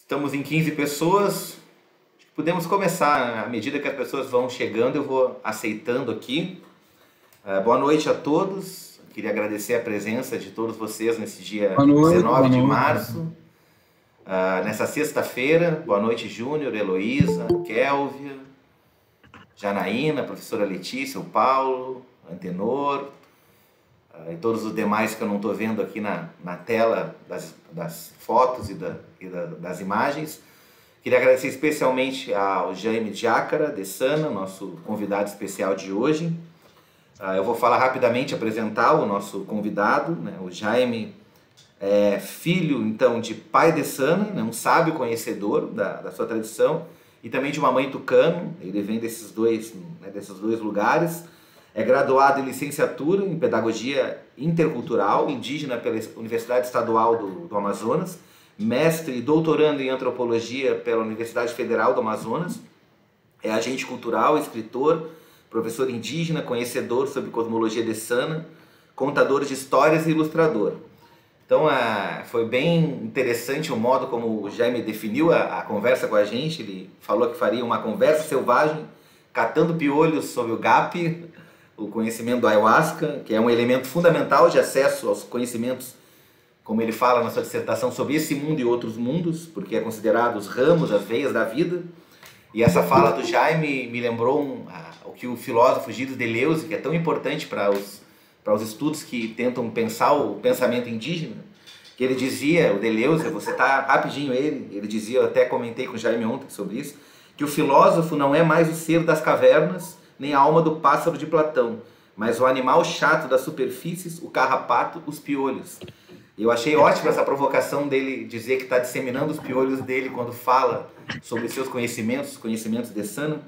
Estamos em 15 pessoas. Podemos começar. À medida que as pessoas vão chegando, eu vou aceitando aqui. Boa noite a todos. Queria agradecer a presença de todos vocês nesse dia Boa noite, 19 boa de noite. março. Nessa sexta-feira. Boa noite, Júnior, Heloísa, Kélvia, Janaína, professora Letícia, o Paulo, Antenor, e todos os demais que eu não estou vendo aqui na tela das fotos e das imagens. Queria agradecer especialmente ao Jaime Diácara, de Sana, nosso convidado especial de hoje. Eu vou falar rapidamente, apresentar o nosso convidado, né? O Jaime é filho, então, de pai de Sana, né? Um sábio conhecedor da sua tradição, e também de uma mãe tucano. Ele vem desses dois lugares. É graduado em licenciatura em Pedagogia Intercultural Indígena pela Universidade Estadual do Amazonas, mestre e doutorando em Antropologia pela Universidade Federal do Amazonas, é agente cultural, escritor, professor indígena, conhecedor sobre cosmologia de Sana, contador de histórias e ilustrador. Então, foi bem interessante o modo como o Jaime definiu a conversa com a gente. Ele falou que faria uma conversa selvagem, catando piolhos sobre o GAP, o conhecimento do ayahuasca, que é um elemento fundamental de acesso aos conhecimentos, como ele fala na sua dissertação, sobre esse mundo e outros mundos, porque é considerado os ramos, as veias da vida. E essa fala do Jaime me lembrou o que o filósofo Gilles Deleuze, que é tão importante para os estudos que tentam pensar o pensamento indígena, que ele dizia, o Deleuze, eu vou citar rapidinho ele dizia, eu até comentei com o Jaime ontem sobre isso, que o filósofo não é mais o ser das cavernas, nem a alma do pássaro de Platão, mas o animal chato das superfícies, o carrapato, os piolhos. Eu achei ótima essa provocação dele dizer que está disseminando os piolhos dele quando fala sobre seus conhecimentos, os conhecimentos de Sana,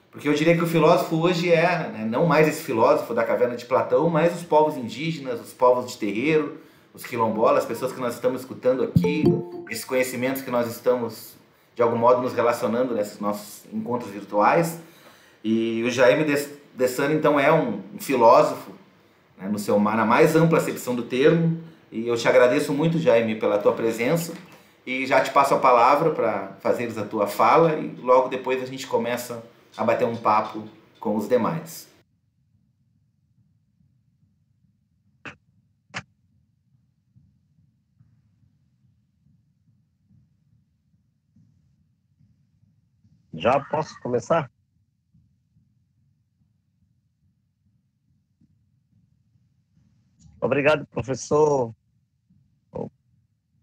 porque eu diria que o filósofo hoje é, né, não mais esse filósofo da caverna de Platão, mas os povos indígenas, os povos de terreiro, os quilombolas, as pessoas que nós estamos escutando aqui, esses conhecimentos que nós estamos, de algum modo, nos relacionando nesses nossos encontros virtuais. E o Jaime de Sana, então, é um filósofo, né, na mais ampla acepção do termo. E eu te agradeço muito, Jaime, pela tua presença. E já te passo a palavra para fazeres a tua fala e logo depois a gente começa a bater um papo com os demais. Já posso começar? Obrigado, professor.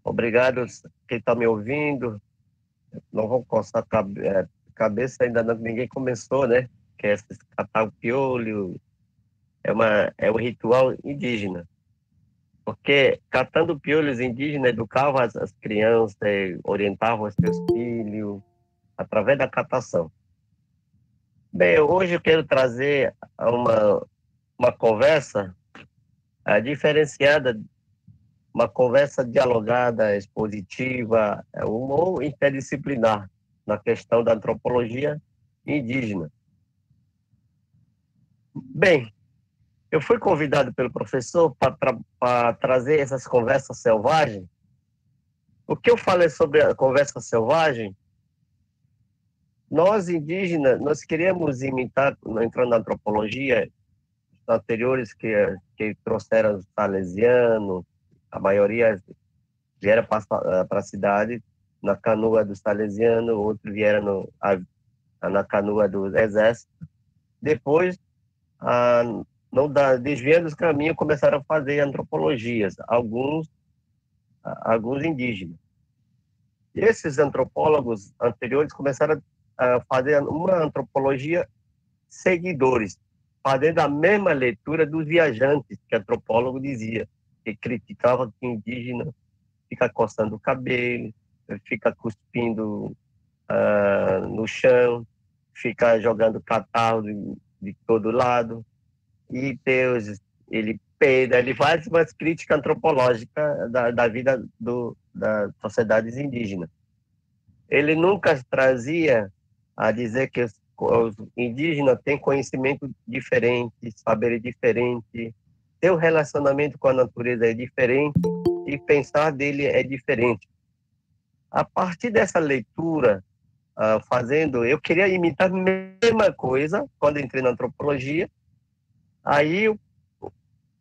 Obrigado quem está me ouvindo. Não vou coçar a cabeça, ainda não, ninguém começou, né? Que é catar o piolho, é um ritual indígena. Porque catando piolhos indígenas educava as crianças, orientava os seus filhos através da catação. Bem, hoje eu quero trazer uma conversa diferenciada, uma conversa dialogada, expositiva, ou interdisciplinar na questão da antropologia indígena. Bem, eu fui convidado pelo professor para trazer essas conversas selvagens. O que eu falei sobre a conversa selvagem, nós indígenas, nós queríamos imitar, entrando na antropologia, os anteriores que trouxeram os salesianos, a maioria vieram para a cidade na canoa dos salesianos, outros vieram na canoa do exército. Depois, desviando os caminhos, começaram a fazer antropologias, alguns indígenas. E esses antropólogos anteriores começaram a fazer uma antropologia seguidores, fazendo a mesma leitura dos viajantes, que o antropólogo dizia, que criticava que indígena fica coçando o cabelo, fica cuspindo no chão, fica jogando catarro de todo lado, e Deus, ele peida, ele faz umas críticas antropológicas da vida das sociedades indígenas. Ele nunca trazia a dizer que os indígenas têm conhecimento diferente, saber diferente, seu relacionamento com a natureza é diferente e pensar dele é diferente. A partir dessa leitura, eu queria imitar a mesma coisa quando entrei na antropologia. Aí eu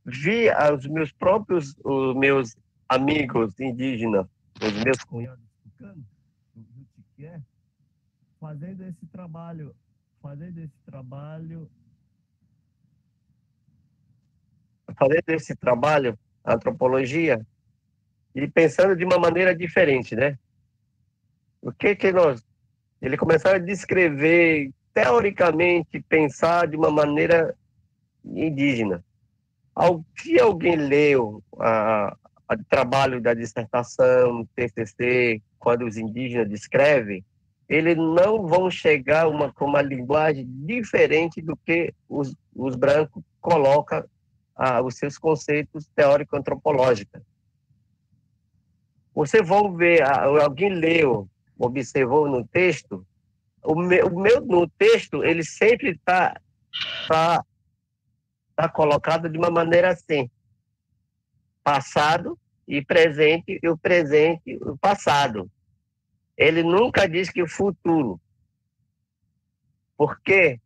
vi os meus amigos indígenas, os meus cunhados tucanos, do Jutiqué, fazendo esse trabalho, fazendo esse trabalho, fazendo esse trabalho, antropologia, e pensando de uma maneira diferente, né? O que que nós... Ele começaram a descrever, teoricamente, pensar de uma maneira indígena. Se alguém leu o trabalho da dissertação, TCC, quando os indígenas descrevem, eles não vão chegar com uma linguagem diferente do que os brancos colocam os seus conceitos teórico-antropológicos. Vocês vão ver, alguém leu, observou no texto, no texto, ele sempre está colocado de uma maneira assim: passado e o presente e o passado. Ele nunca diz que o futuro. Porque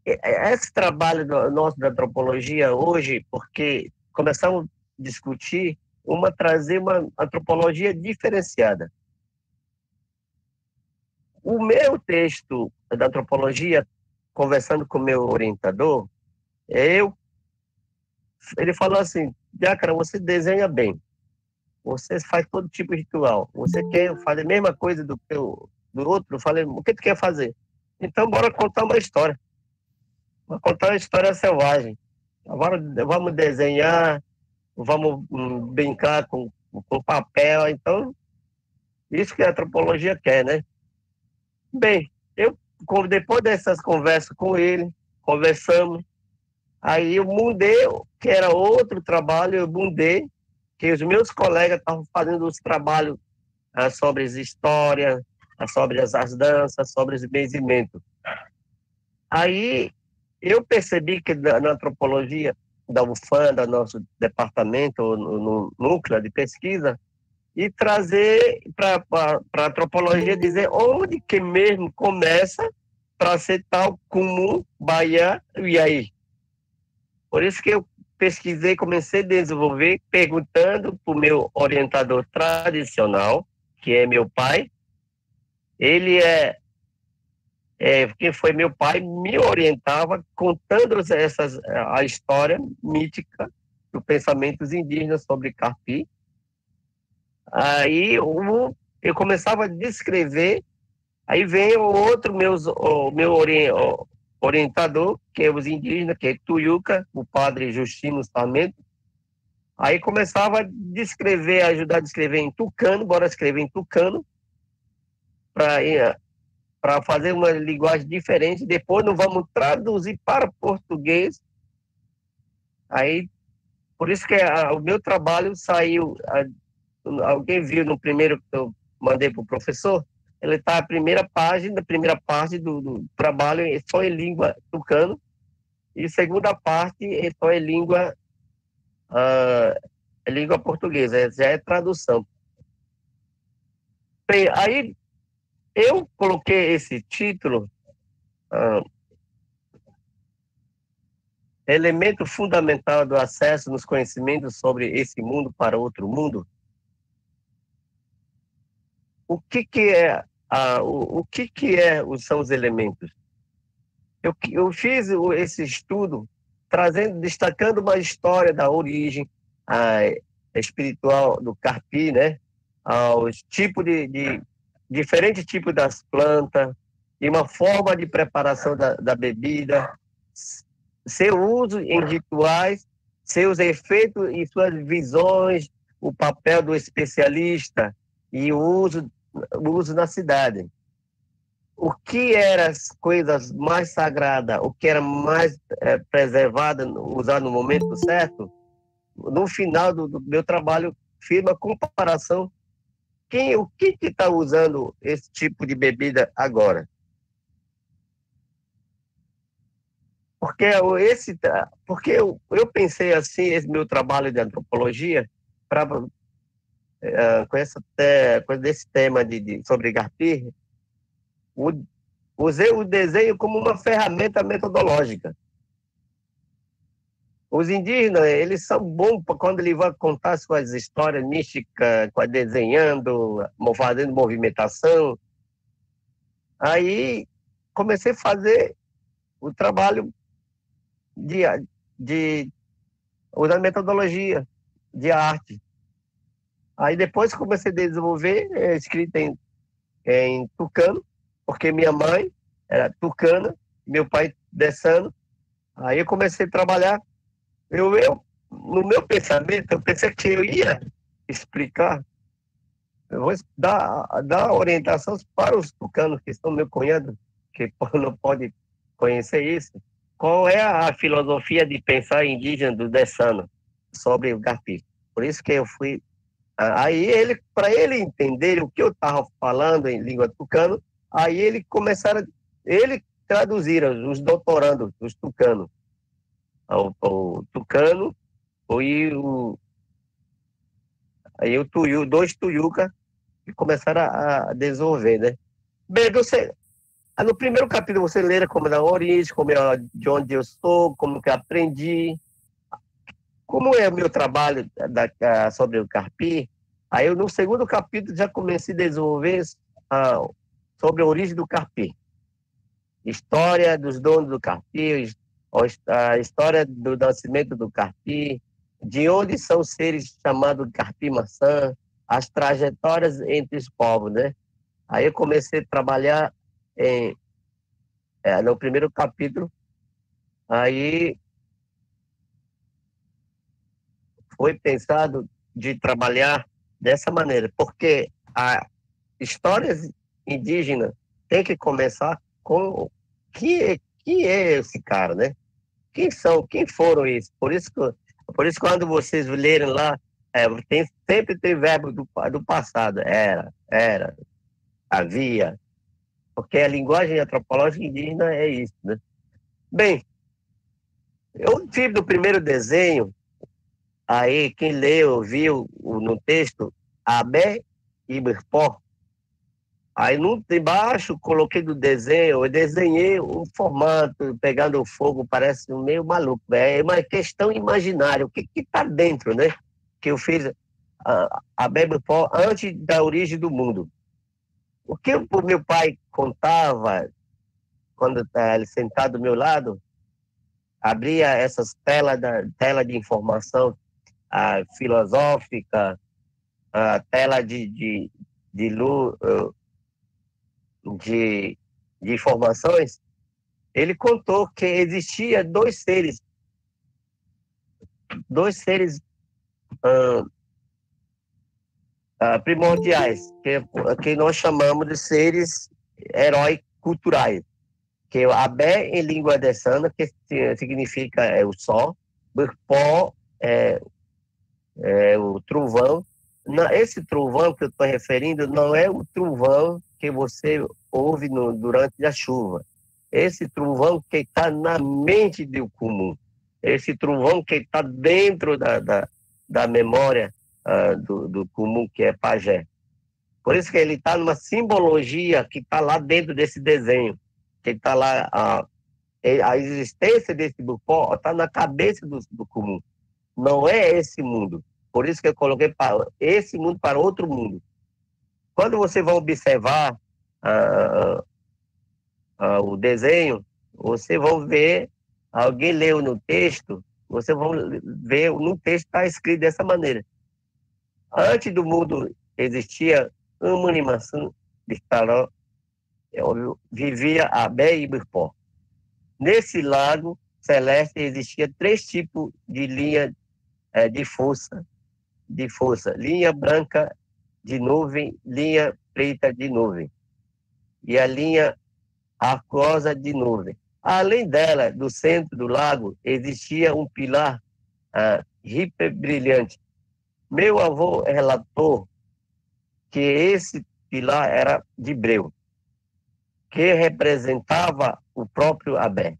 esse trabalho nosso da antropologia hoje, porque começamos a discutir trazer uma antropologia diferenciada. O meu texto da antropologia, conversando com o meu orientador, ele falou assim: Jácara, você desenha bem, você faz todo tipo de ritual, você quer fazer a mesma coisa do outro? Eu falei: o que tu quer fazer? Então, bora contar uma história. Vamos contar uma história selvagem. Agora vamos desenhar, vamos brincar com papel. Então, isso que a antropologia quer, né? Bem, depois dessas conversas com ele, conversamos, aí eu mudei, que era outro trabalho, eu mudei, que os meus colegas estavam fazendo os trabalhos sobre as histórias, sobre as danças, sobre os benzimentos. Aí eu percebi que na antropologia da UFAM, do nosso departamento, no núcleo de pesquisa, e trazer para a antropologia, dizer onde que mesmo começa para ser tal comum, Bahia e aí. Por isso que eu pesquisei, comecei a desenvolver, perguntando para o meu orientador tradicional, que é meu pai. Ele quem foi meu pai, me orientava contando a história mítica dos pensamentos indígenas sobre Carpi. Aí eu começava a descrever, aí vem o meu orientador, que é os indígenas, que é Tuiuca, o padre Justino Sarmento. Aí começava a descrever, ajudar a descrever em tucano, bora escrever em tucano, para fazer uma linguagem diferente. Depois nós vamos traduzir para português. Aí, por isso que o meu trabalho saiu... alguém viu no primeiro que eu mandei para o professor? Ele está a primeira parte do trabalho é só em língua tucano, e a segunda parte é só em língua portuguesa, já é tradução. Bem, aí eu coloquei esse título, elemento fundamental do acesso nos conhecimentos sobre esse mundo para outro mundo. O que são os elementos? Eu fiz esse estudo destacando uma história da origem espiritual do Carpi, né? Aos tipos de diferentes tipos das plantas, e uma forma de preparação da bebida, seu uso em rituais, seus efeitos e suas visões, o papel do especialista e o uso na cidade. O que eram as coisas mais sagradas, o que era mais preservado, usado no momento certo, no final do meu trabalho, fiz uma comparação. O que está usando esse tipo de bebida agora? Porque eu pensei assim, esse meu trabalho de antropologia, com desse tema sobre Garpir, usei o desenho como uma ferramenta metodológica. Os indígenas, eles são bons quando eles vão contar suas histórias místicas, desenhando, fazendo movimentação. Aí comecei a fazer o trabalho usando metodologia de arte. Aí depois comecei a desenvolver escrita em tucano, porque minha mãe era tucana, meu pai dessano. Aí eu comecei a trabalhar. No meu pensamento, eu pensei que eu ia explicar, eu vou dar orientações para os tucanos que estão meu cunhado, que não pode conhecer isso. Qual é a filosofia de pensar indígena do Dessano sobre o Garpir? Por isso que eu fui. Aí para ele entender o que eu estava falando em língua tucano, aí ele traduziram os doutorandos, os tucanos. O tucano aí o tuiu, dois tuiuca que começaram a desenvolver, né? Bem, no primeiro capítulo você lê como é a origem, de onde eu sou, como que eu aprendi, como é o meu trabalho sobre o Carpi. Aí no segundo capítulo já comecei a desenvolver sobre a origem do Carpi. História dos donos do Carpi, a história do nascimento do Carpi, de onde são os seres chamados Carpi-maçã, as trajetórias entre os povos, né? Aí eu comecei a trabalhar no primeiro capítulo, aí foi pensado de trabalhar dessa maneira, porque a histórias indígenas tem que começar com quem é esse cara, né? Quem foram eles? Por isso quando vocês lerem lá, sempre tem verbo do passado, era, havia, porque a linguagem antropológica indígena é isso, né? Bem, eu tive no primeiro desenho, aí quem leu, viu no texto, Abé e Birpó. Aí embaixo coloquei do desenho, eu desenhei um formato, pegando fogo, parece meio maluco. É uma questão imaginária, o que está dentro, né? Que eu fiz Abé e Birpó antes da origem do mundo. O que o meu pai contava, quando ele sentado do meu lado, abria essas tela de informação filosófica, a tela de luz, de informações, ele contou que existia dois seres primordiais, que nós chamamos de seres heróis culturais, que é o Abé em língua dessana, que significa o sol, Birpó é o trovão. Esse trovão que eu estou referindo não é o trovão que você ouve durante a chuva. Esse trovão que está na mente do comum. Esse trovão que está dentro da memória do comum, que é pajé. Por isso que ele está numa simbologia que está lá dentro desse desenho. Que está lá, a existência desse Birpó está na cabeça do comum. Não é esse mundo. Por isso que eu coloquei esse mundo para outro mundo. Quando você vai observar o desenho, você vai ver, alguém leu no texto, você vai ver, no texto está escrito dessa maneira. Antes do mundo existia uma animação de Taró, vivia Abé e Birpó. Nesse lago celeste existia 3 tipos de linha de força, linha branca de nuvem, linha preta de nuvem e a linha aquosa de nuvem. Além dela, do centro do lago, existia um pilar hiperbrilhante. Meu avô relatou que esse pilar era de breu, que representava o próprio Abé.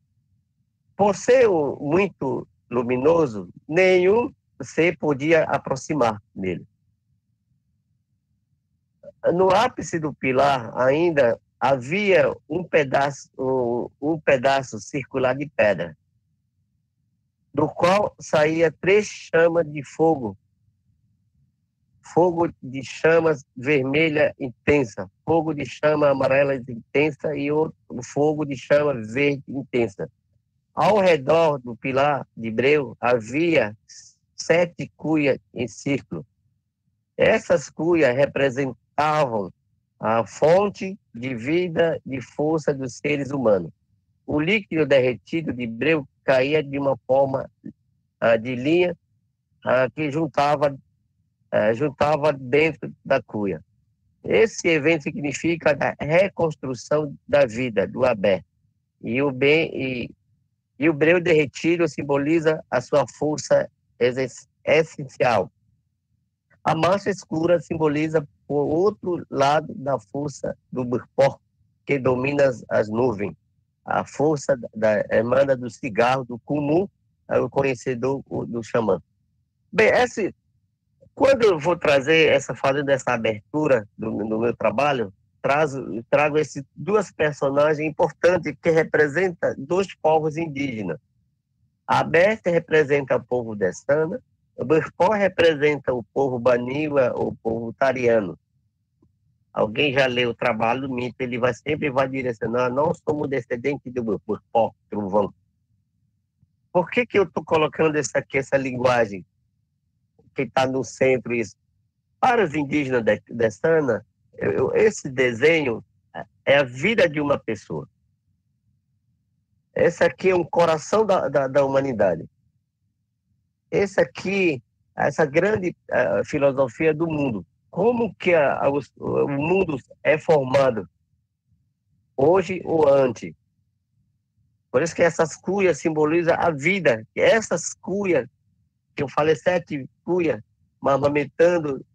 Por ser muito luminoso, nenhum ser podia aproximar dele. no ápice do pilar ainda havia um pedaço circular de pedra, do qual saía 3 chamas de fogo de chamas vermelha intensa, fogo de chama amarela intensa e outro fogo de chama verde intensa. Ao redor do pilar de breu havia 7 cuias em círculo. Essas cuias representavam a fonte de vida, de força dos seres humanos. O líquido derretido de breu caía de uma forma de linha que juntava dentro da cuia. Esse evento significa a reconstrução da vida do Abé. E o breu derretido simboliza a sua força essencial. A massa escura simboliza o outro lado da força do Burpó, que domina as nuvens. A força emana do cigarro, do Kumu, o conhecedor do xamã. Bem, quando eu vou trazer fazendo essa abertura no meu trabalho, trago esses 2 personagens importantes que representam 2 povos indígenas. A Beste representa o povo Dessana, o Burpó representa o povo Baniwa, o povo Tariano. Alguém já leu o trabalho do mito, ele sempre vai direcionar, nós somos descendentes do Burpó, Trovão. Por que eu estou colocando essa linguagem que está no centro isso? Para os indígenas Dessana, esse desenho é a vida de uma pessoa. Esse aqui é um coração da humanidade. Essa grande filosofia do mundo. Como que o mundo é formado hoje ou antes? Por isso que essas cuias simbolizam a vida. Essas cuias, que eu falei 7 cuias, amamentando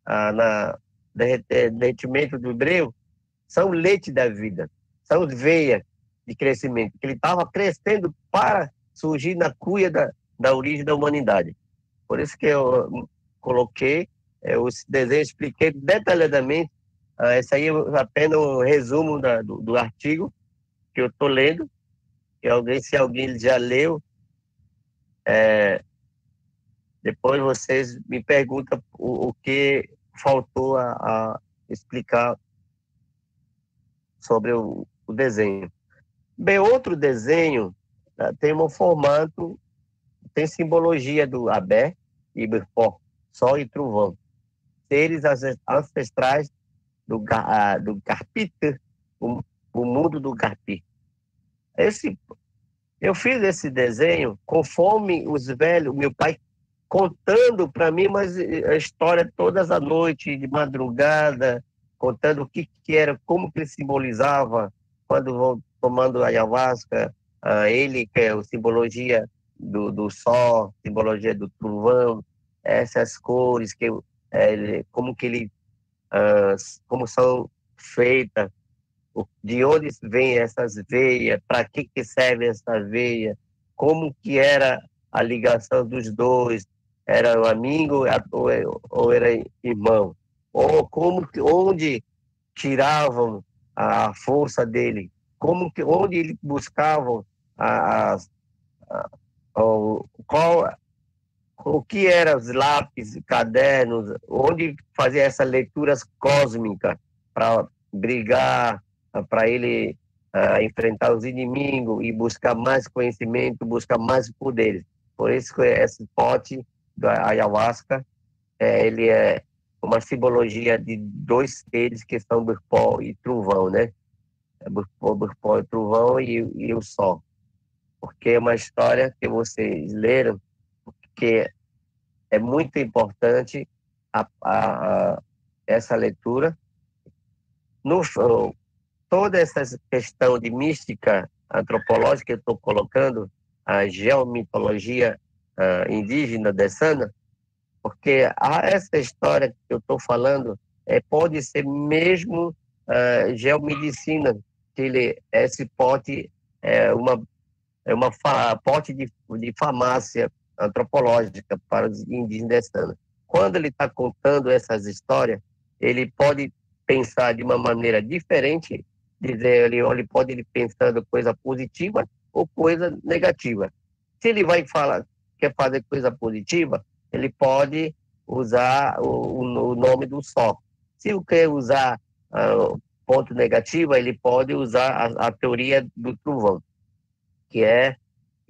na derretimento do breu, são leite da vida, são veias de crescimento, que ele estava crescendo para surgir na cuia da origem da humanidade. Por isso que eu coloquei os desenhos, expliquei detalhadamente. Esse aí é apenas um resumo do artigo que eu estou lendo, que se alguém já leu, depois vocês me perguntam o que faltou a explicar sobre o desenho. Bem, outro desenho tem um formato, tem simbologia do Abé e Burpó, Sol e Trovão, seres ancestrais do Garpita, o mundo do Garpi. Eu fiz esse desenho conforme os velhos, meu pai contando para mim, mas a história todas as noites, de madrugada, contando o que era, como que ele simbolizava quando vão tomando ayahuasca, ele que é a simbologia do sol, simbologia do trovão, essas cores como são feitas, de onde vem essas veias, para que serve essa veia, como que era a ligação dos dois, era um amigo ou era irmão, ou onde tiravam a força dele, onde eles buscavam o que eram os lápis, cadernos, onde fazia essas leituras cósmicas para brigar, para ele enfrentar os inimigos e buscar mais conhecimento, buscar mais poderes. Por isso que esse pote da ayahuasca, ele é uma simbologia de 2 seres que são Burpó e Trovão, né? Burpó e Trovão e o Sol. Porque é uma história que vocês leram, que é muito importante essa leitura. Toda essa questão de mística antropológica que eu estou colocando, a geomitologia indígena dessana, porque essa história que eu estou falando pode ser mesmo geomedicina, que esse pote é uma pote de farmácia antropológica para os indígenas dessana. Quando ele está contando essas histórias, ele pode pensar de uma maneira diferente, dizer, ele pode ir pensando coisa positiva ou coisa negativa. Se ele vai falar, quer fazer coisa positiva, ele pode usar o nome do Sol. Se ele quer usar ponto negativo, ele pode usar a teoria do trovão, que é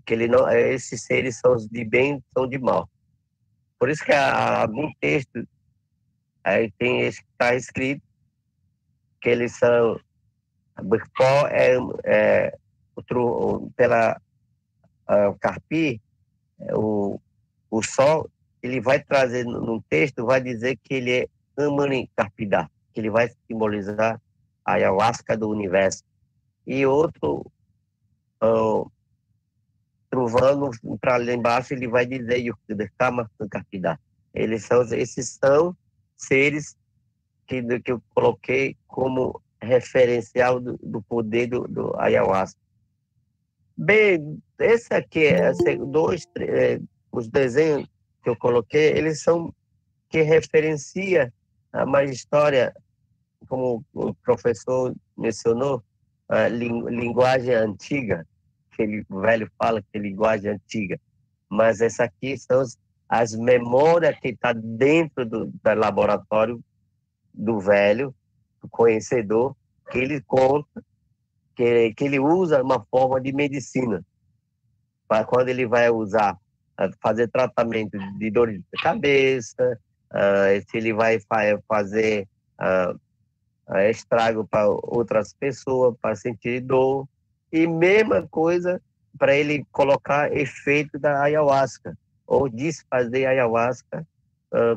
que ele não, esses seres são de bem, são de mal. Por isso que algum texto aí tem está escrito que eles são Birpó pela Carpi, o Sol, ele vai trazer no texto, vai dizer que ele é Amani Carpidá, que ele vai simbolizar a ayahuasca do universo. E outro, trovando para lá embaixo, ele vai dizer Yukdekama Carpidá. Esses são seres que eu coloquei como referencial do poder do ayahuasca. Bem, esse aqui, os desenhos que eu coloquei, eles são que referencia a mais história, como o professor mencionou, a linguagem antiga, que o velho fala que é linguagem antiga, mas essa aqui são as memórias que estão dentro do laboratório do velho, do conhecedor, que ele conta, que ele usa uma forma de medicina, para quando ele vai usar, fazer tratamento de dor de cabeça, se ele vai fazer estrago para outras pessoas, para sentir dor, e mesma coisa para ele colocar efeito da ayahuasca, ou desfazer a ayahuasca,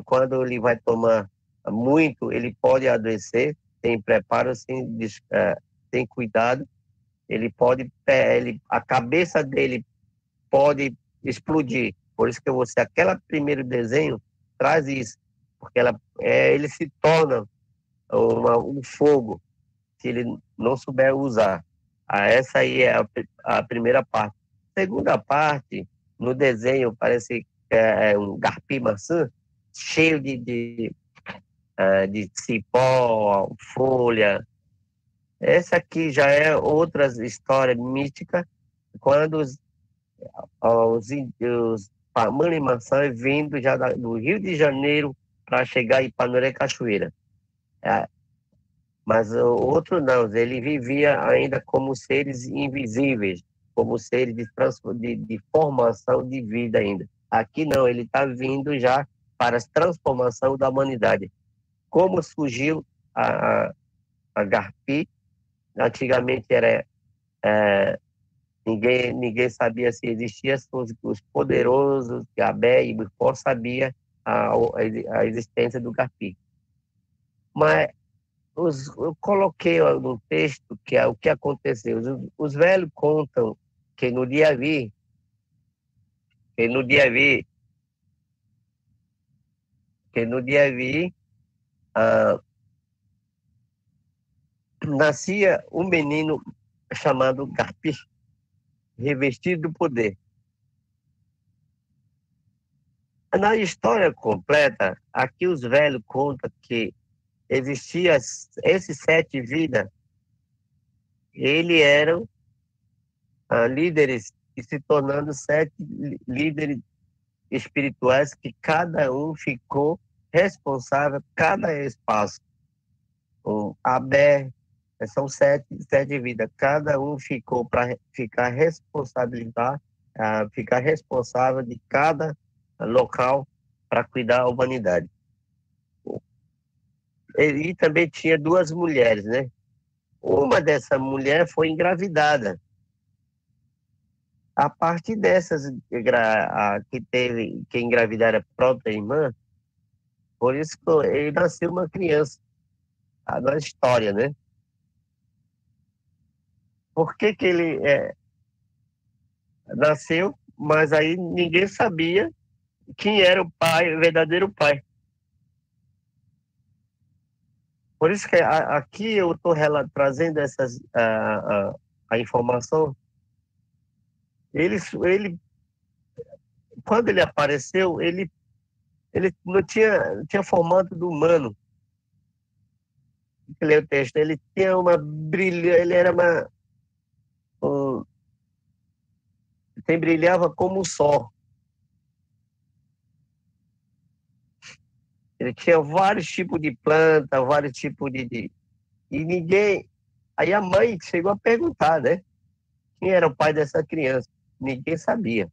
quando ele vai tomar muito, ele pode adoecer, sem preparo, sem cuidado, a cabeça dele pode explodir. Por isso que aquele primeiro desenho traz isso, porque ele se torna um fogo, se ele não souber usar. Essa aí é a primeira parte. Segunda parte, no desenho, parece que é um garpi-maçã, cheio de cipó, folha. Essa aqui já é outra história mística, quando os Pamani Maçã vindo já do Rio de Janeiro para chegar em Panuré Cachoeira. Mas o outro não, ele vivia ainda como seres invisíveis, como seres de formação de vida ainda. Aqui não, ele está vindo já para a transformação da humanidade. Como surgiu a Garpi, antigamente era ninguém sabia se existia, os poderosos, Gabé e Bicó sabia a existência do Garpi. Mas eu coloquei no texto que é o que aconteceu. Os velhos contam que no dia vi, nascia um menino chamado Garpi, revestido do poder. Na história completa, aqui os velhos contam que existia esses 7 vidas, eles eram líderes e se tornando 7 líderes espirituais que cada um ficou responsável por cada espaço. O Abé, são 7 vidas, cada um ficou para ficar responsável de cada local para cuidar da humanidade. E também tinha 2 mulheres, né? Uma dessa mulher foi engravidada. A partir dessas que engravidaram a própria irmã, por isso que ele nasceu uma criança. Na história, né? Por que ele nasceu, mas aí ninguém sabia quem era o pai, o verdadeiro pai. Por isso que aqui eu estou trazendo a informação. Quando ele apareceu, ele não tinha formato do humano. que lê o texto, ele tinha uma brilha, ele era um, brilhava como o sol. Ele tinha vários tipos de planta, vários tipos E ninguém... Aí a mãe chegou a perguntar, né? Quem era o pai dessa criança? Ninguém sabia.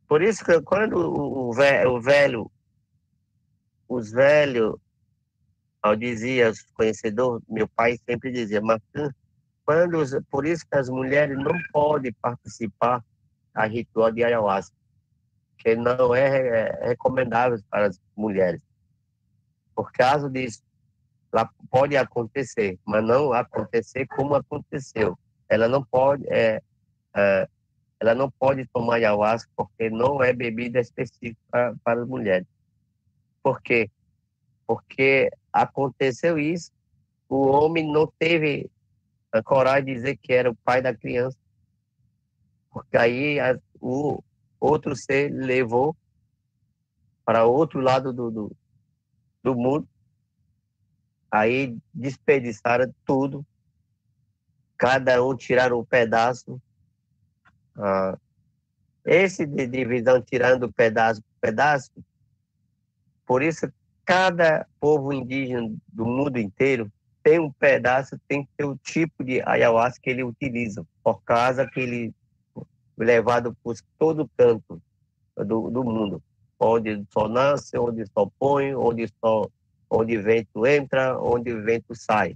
Por isso que quando os velhos, ao dizia, os conhecedores, meu pai sempre dizia, Martin, por isso que as mulheres não podem participar a ritual de ayahuasca, que não é recomendável para as mulheres. Por causa disso, lá pode acontecer, mas não acontecer como aconteceu. Ela não pode, ela não pode tomar ayahuasca porque não é bebida específica para as mulheres. Por quê? Porque aconteceu isso, o homem não teve a coragem de dizer que era o pai da criança, porque aí o outro ser levou para outro lado do mundo, aí desperdiçaram tudo, cada um tiraram um pedaço. Esse de divisão tirando pedaço por pedaço, por isso cada povo indígena do mundo inteiro tem um pedaço, tem que ter o tipo de ayahuasca que ele utiliza, por causa que ele é levado por todo canto do mundo, onde o sol nasce, onde o sol põe, onde o vento entra, onde o vento sai.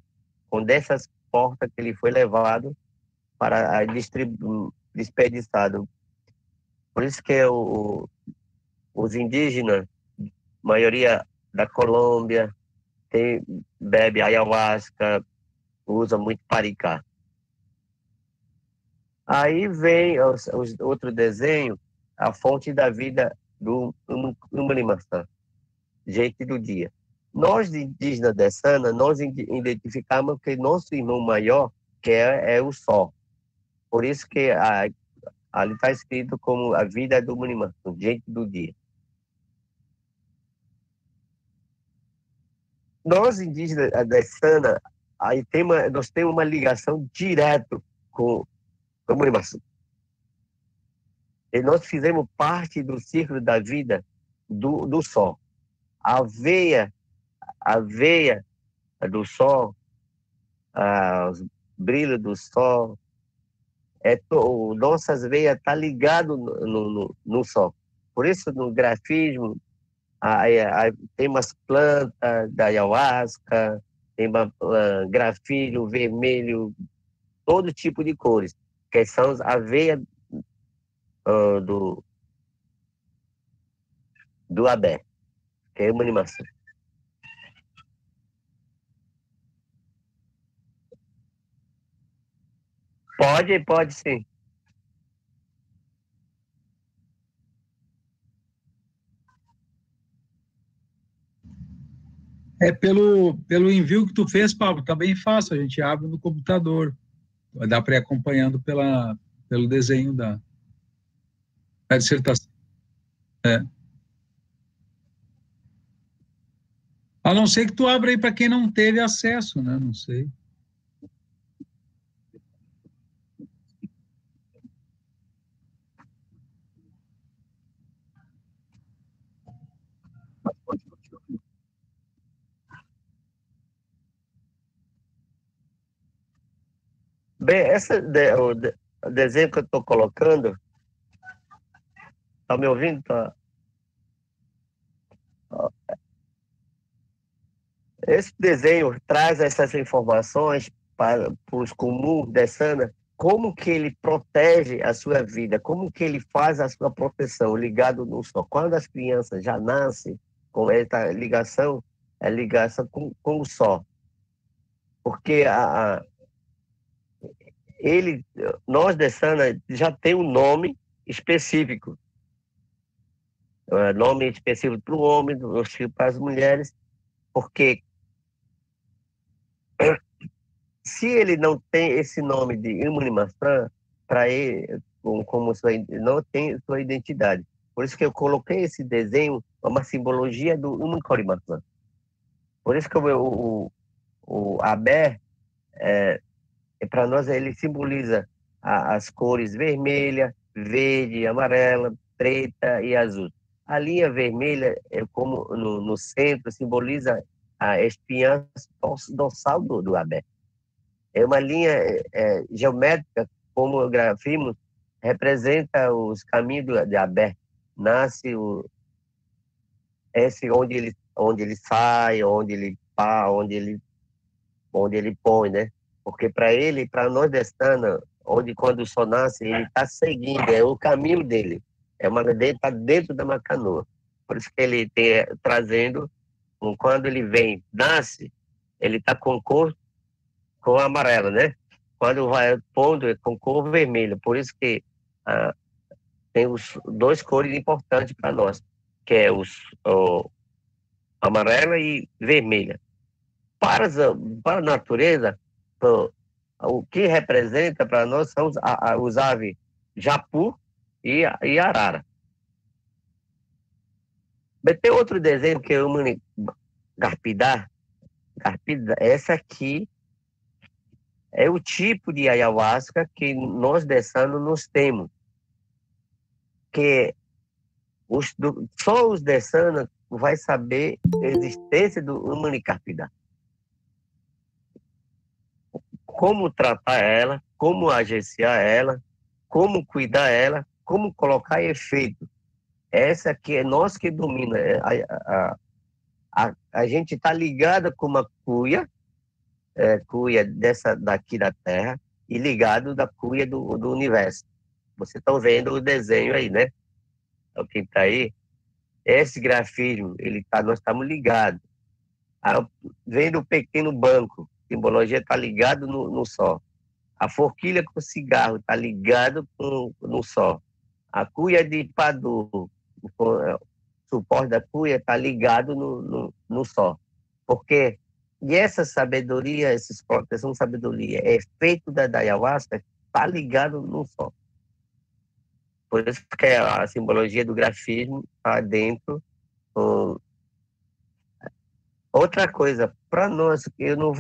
Com dessas portas que ele foi levado para desperdiçado. Por isso que os indígenas, maioria da Colômbia, bebe ayahuasca, usa muito paricá. Aí vem outro desenho, a fonte da vida do Humanimaçã, gente do dia. Nós, indígenas de Sana, nós identificamos que nosso irmão maior, que é o Sol. Por isso que ali está escrito como a vida do Humanimaçã, gente do dia. Nós, indígenas da Sana, nós temos uma ligação direta com o Humanimaçã. E nós fizemos parte do ciclo da vida do Sol. A veia do Sol, os brilhos do Sol, nossas veias estão ligadas no Sol. Por isso, no grafismo, tem umas plantas da ayahuasca, tem grafilho vermelho, todo tipo de cores, que são as veias do Abé, que é uma animação. Pode sim. Pelo envio que tu fez, Pablo, tá bem fácil, a gente abre no computador, dá para ir acompanhando pelo desenho da dissertação. A não ser que tu abra aí para quem não teve acesso, né? Não sei. Bem, o desenho que eu estou colocando, tá me ouvindo? Tá? Esse desenho traz essas informações para os comuns de Sana, como que ele protege a sua vida, como que ele faz a sua proteção ligado no Sol. Quando as crianças já nascem com essa ligação, é ligação com o Sol. Porque nós de Sana já tem um nome específico. Nome específico para o homem, para as mulheres, porque se ele não tem esse nome de Immunimaçã, para ele, não tem sua identidade. Por isso que eu coloquei esse desenho, uma simbologia do Immunimaçã. Por isso que o abé, para nós, ele simboliza as cores vermelha, verde, amarela, preta e azul. A linha vermelha, como no centro, simboliza a espinha dorsal do abé. É uma linha geométrica, como vimos, representa os caminhos de abé. Nasce esse onde ele sai, onde ele pá, onde ele põe, né? Porque para nós destana, onde quando o sol nasce, ele está seguindo, é o caminho dele. Ele está dentro da canoa. Por isso que ele tem trazendo, quando ele vem, nasce, ele está com amarela, né? Quando vai pondo, é com cor vermelha. Por isso que tem os dois cores importantes para nós, que é amarela e vermelha. Para a natureza, o que representa para nós são os aves japu e arara. Mas tem outro desenho que é o garpidá. Essa aqui é o tipo de ayahuasca que nós dessanos nos temos. Que só os dessanos vai saber a existência do Humanicarpidá. Como tratar ela, como agenciar ela, como cuidar ela, como colocar em efeito. Essa aqui é nós que domina. A gente está ligada com uma cuia daqui da Terra e ligado da cuia do universo. Vocês estão vendo o desenho aí, né? Quem está aí, esse grafismo, nós estamos ligados. Vem do pequeno banco, a simbologia está ligado no sol. A forquilha com cigarro está ligado no sol. A cuia de padu, o suporte da cuia está ligado no sol. Porque essa sabedoria, essa proteção de sabedoria, é efeito da ayahuasca, está ligado no sol. Por isso que a simbologia do grafismo está dentro. Outra coisa, para nós, eu não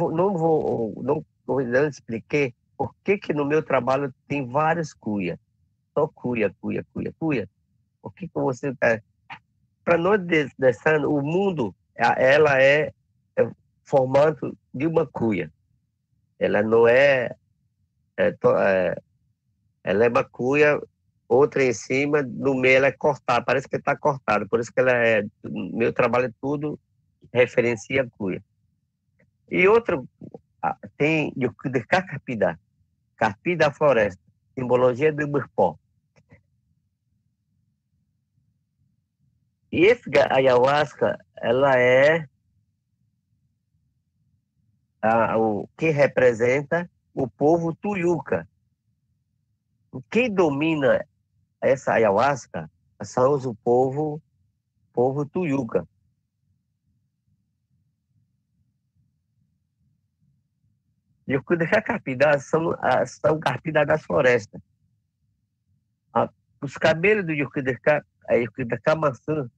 expliquei por que no meu trabalho tem várias cuias. Só cuia. Por que você tá... Para nós dessando, o mundo, ela é formato de uma cuia. Ela não ela é uma cuia, outra em cima, no meio ela é cortada, parece que está cortada. Por isso que meu trabalho é tudo referencia a cuia. E outro, tem o carpidá, carpi da floresta, simbologia do burpó. E esse ayahuasca, ela é o que representa o povo tuiuca. Quem domina essa ayahuasca são o povo tuiuca. E o carpidá são carpidá das florestas. Os cabelos do Yucudecá maçã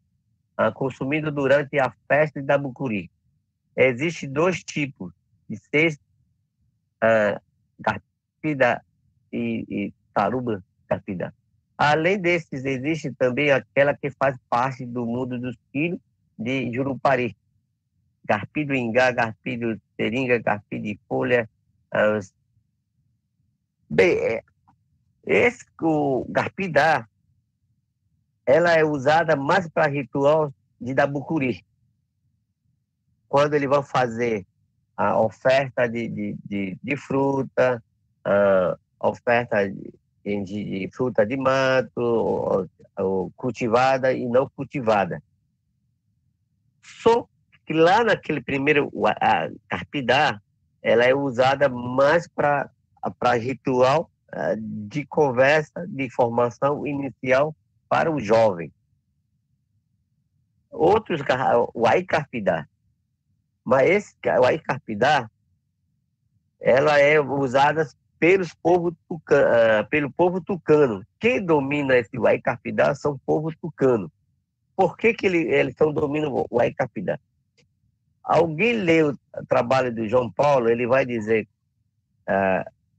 consumido durante a festa de Dabucuri. Existem dois tipos de carpidá e taruba carpidá. Além desses, existe também aquela que faz parte do mundo dos filhos de Jurupari. Garpi do ingá, garpi do seringa, garpi de folha. Bem, o garpidá, ela é usada mais para ritual de Dabucuri. Quando eles vão fazer a oferta de fruta, oferta de fruta de mato, ou cultivada e não cultivada. Só que lá naquele primeiro, a carpidá, ela é usada mais para ritual de conversa, de formação inicial para o jovem. Outros, o aicarpidá. Mas o aicarpidá, ela é usada pelo povo tucano. Quem domina esse aicarpidá são o povo tucano. Por que eles dominam o aicarpidá? alguém lê o trabalho do João Paulo, ele vai dizer,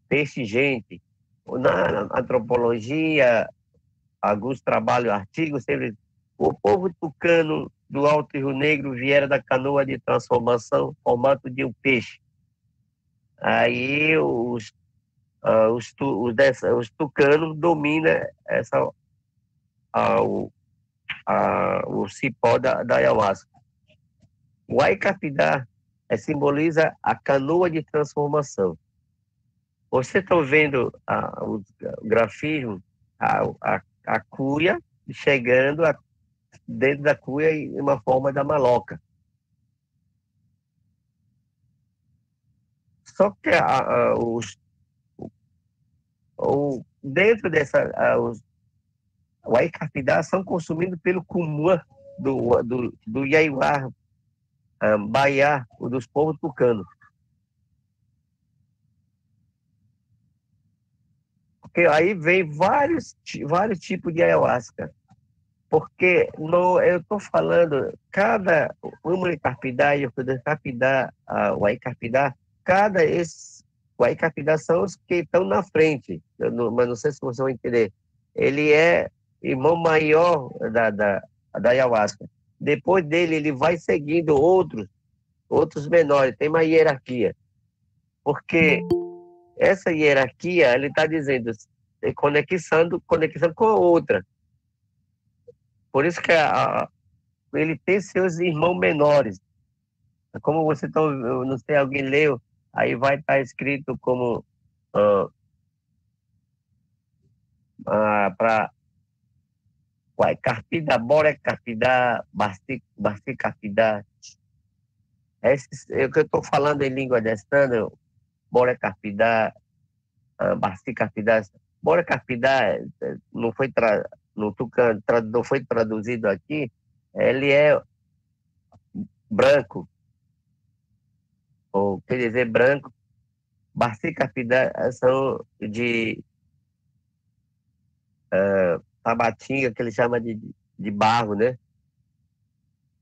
peixe gente, na antropologia, alguns trabalhos, artigos, sempre, o povo tucano do Alto Rio Negro viera da canoa de transformação, formato de um peixe. Aí os tucanos dominam o cipó da ayahuasca. O Aikapidá simboliza a canoa de transformação. Você está vendo o grafismo, a cuia chegando dentro da cuia em uma forma da maloca. Só que dentro dessa, o Aikapidá são consumidos pelo Kumua do Yaiwá, Baiá, dos povos tucanos. Porque aí vem vários tipos de ayahuasca. Porque eu estou falando, cada Umaricarpidá e o Kudacarpidá, o Aikapidá, o Aikapidá são os que estão na frente, mas não sei se vocês vão entender. Ele é irmão maior da ayahuasca. Depois dele, ele vai seguindo outros menores, tem uma hierarquia. Porque essa hierarquia, ele está dizendo, conexão com a outra. Por isso que ele tem seus irmãos menores. Como você tá, não sei, alguém leu, aí vai estar escrito como para Carpida, Bora Carpida, Basti Carpida. É o que eu estou falando em língua destana, Bora Carpida, Basti Carpida. Bora Carpida não foi não foi traduzido aqui, ele é branco, ou quer dizer branco. Basti Carpida são de tabatinga, que ele chama de barro, né?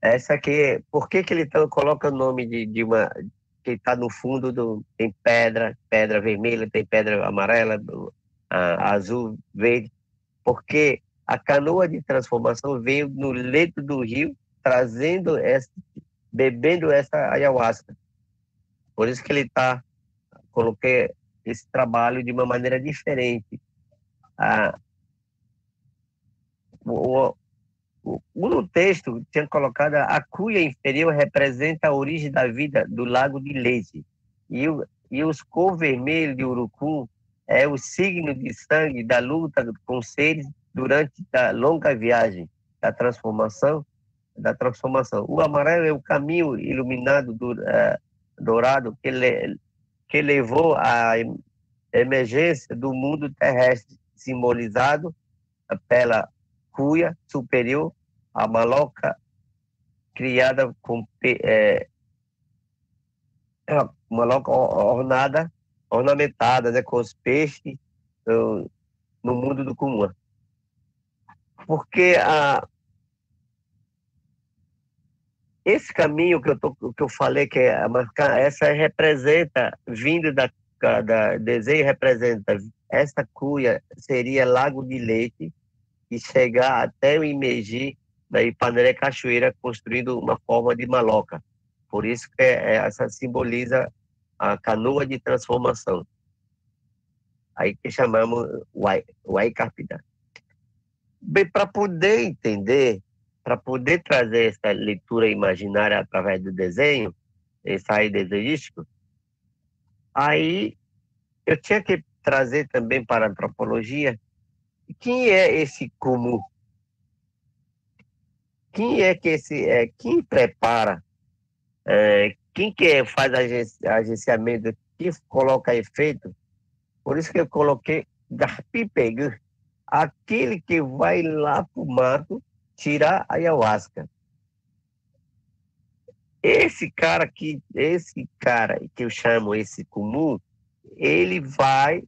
Essa aqui, por que ele coloca o nome de uma que está no fundo tem pedra vermelha, tem pedra amarela, azul, verde, porque a canoa de transformação veio no leito do rio, bebendo essa ayahuasca. Por isso que ele coloquei esse trabalho de uma maneira diferente. No texto, tinha colocado a cuia inferior representa a origem da vida do lago de Leite. E os cor vermelho de urucum é o signo de sangue da luta com seres durante a longa viagem da transformação. O amarelo é o caminho iluminado dourado que levou à emergência do mundo terrestre, simbolizado pela cuia superior, a maloca criada com maloca ornamentada, né, com os peixes no mundo do Kumua. Porque esse caminho que eu falei, que é essa representa, vindo da desenho, representa essa cuia, seria Lago de Leite, e chegar até o Imeji, da Ipanema Cachoeira, construindo uma forma de maloca. Por isso que essa simboliza a canoa de transformação. Aí que chamamos o Aikapidá. Bem, para poder entender, para poder trazer essa leitura imaginária através do desenho, ensaio desenhístico, aí eu tinha que trazer também para a antropologia quem é esse Kumu. Quem é que quem prepara, quem que faz agenciamento, quem coloca efeito. Por isso que eu coloquei Garpipegu, aquele que vai lá para o mato tirar a ayahuasca. Esse cara que eu chamo esse Kumu, ele vai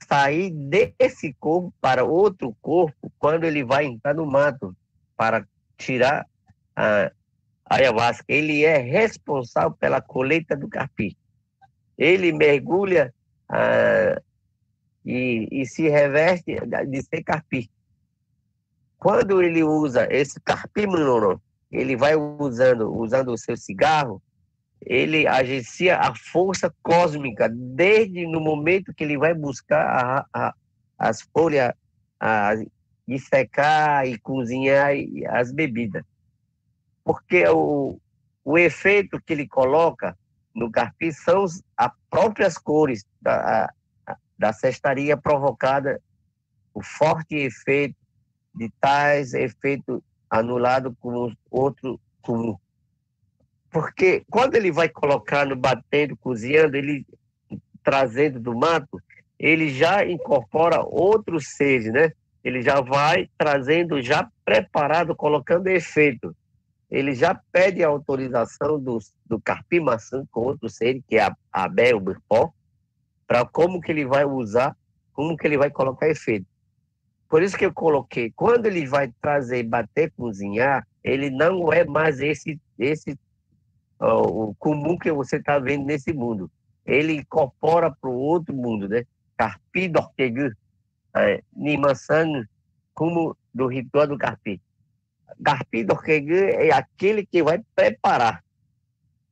sair desse corpo para outro corpo quando ele vai entrar no mato para tirar a ayahuasca, ele é responsável pela colheita do carpi. Ele mergulha e se reveste de ser carpi. Quando ele usa esse carpi manoro, ele vai usando o seu cigarro, ele agencia a força cósmica desde no momento que ele vai buscar as folhas, dissecar e cozinhar as bebidas. Porque o efeito que ele coloca no carpi são as próprias cores da cestaria provocada, o forte efeito de tais efeitos anulado com outro comum. Porque quando ele vai colocando, batendo, cozinhando, ele trazendo do mato, ele já incorpora outros seres, né? Ele já vai trazendo, já preparado, colocando efeito. Ele já pede a autorização do carpi-maçã com outro ser, que é a Abel Birpó, para como que ele vai usar, como que ele vai colocar efeito. Por isso que eu coloquei, quando ele vai trazer, bater, cozinhar, ele não é mais esse o comum que você está vendo nesse mundo. Ele incorpora para o outro mundo, né? Carpi dortegu, Nimasan, como do ritual do carpi. Carpi dortegu é aquele que vai preparar.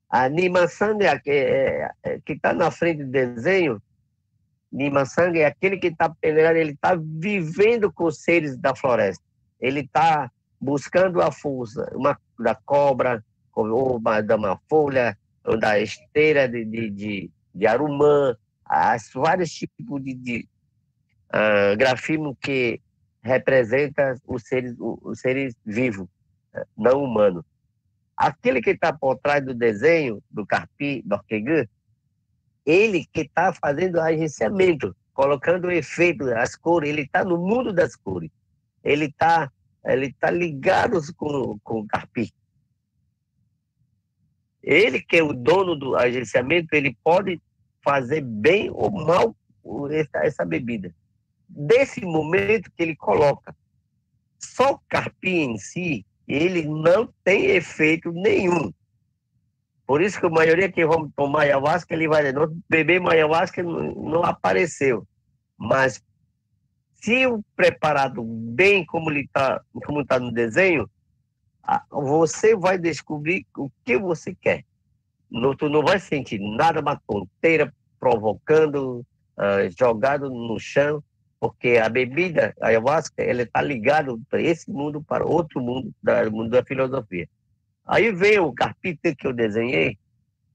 A Nimasan que está na frente do desenho. Nimasan é aquele que está peneirando, ele está vivendo com os seres da floresta. Ele está buscando a força da cobra, ou da mafolha, ou da esteira de arumã, vários tipos de grafismo que representa os seres vivos, não humanos. Aquele que está por trás do desenho do carpi, do orquegã, ele que está fazendo o agenciamento, colocando o efeito, as cores, ele está no mundo das cores. Ele tá ligado com o carpi. Ele que é o dono do agenciamento, ele pode fazer bem ou mal essa bebida. Desse momento que ele coloca, só o carpi em si, ele não tem efeito nenhum. Por isso que a maioria que vão tomar ayahuasca, ele vai dizer, beber ayahuasca não apareceu. Mas se o preparado bem como está no desenho, você vai descobrir o que você quer. Tu não vai sentir nada, uma tonteira provocando, jogado no chão, porque a bebida, a ayahuasca, ela está ligada para esse mundo, para outro mundo, mundo da filosofia. Aí vem o carpi que eu desenhei,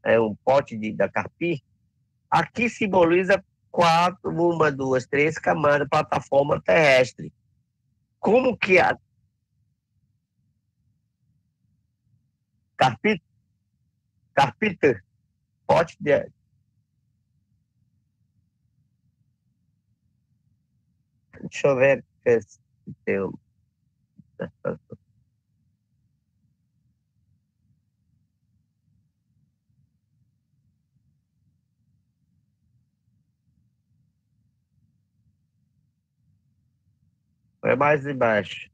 é um pote da carpi. Aqui simboliza 4, 1, 2, 3 camadas, plataforma terrestre. Como que a carpita, pote de... Deixa eu ver se tem um... É mais embaixo.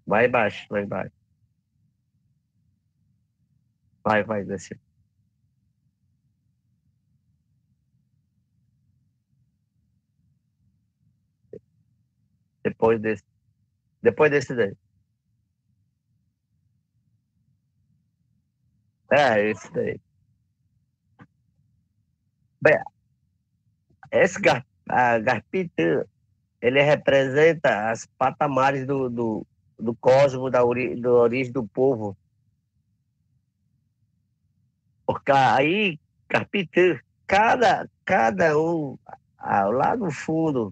Vai embaixo, vai embaixo. Vai, desce. Depois desse daí. Esse daí. Bem, esse garpita, ele representa as patamares do cosmos, da origem do povo. Porque aí, carpita, cada um, lá no fundo,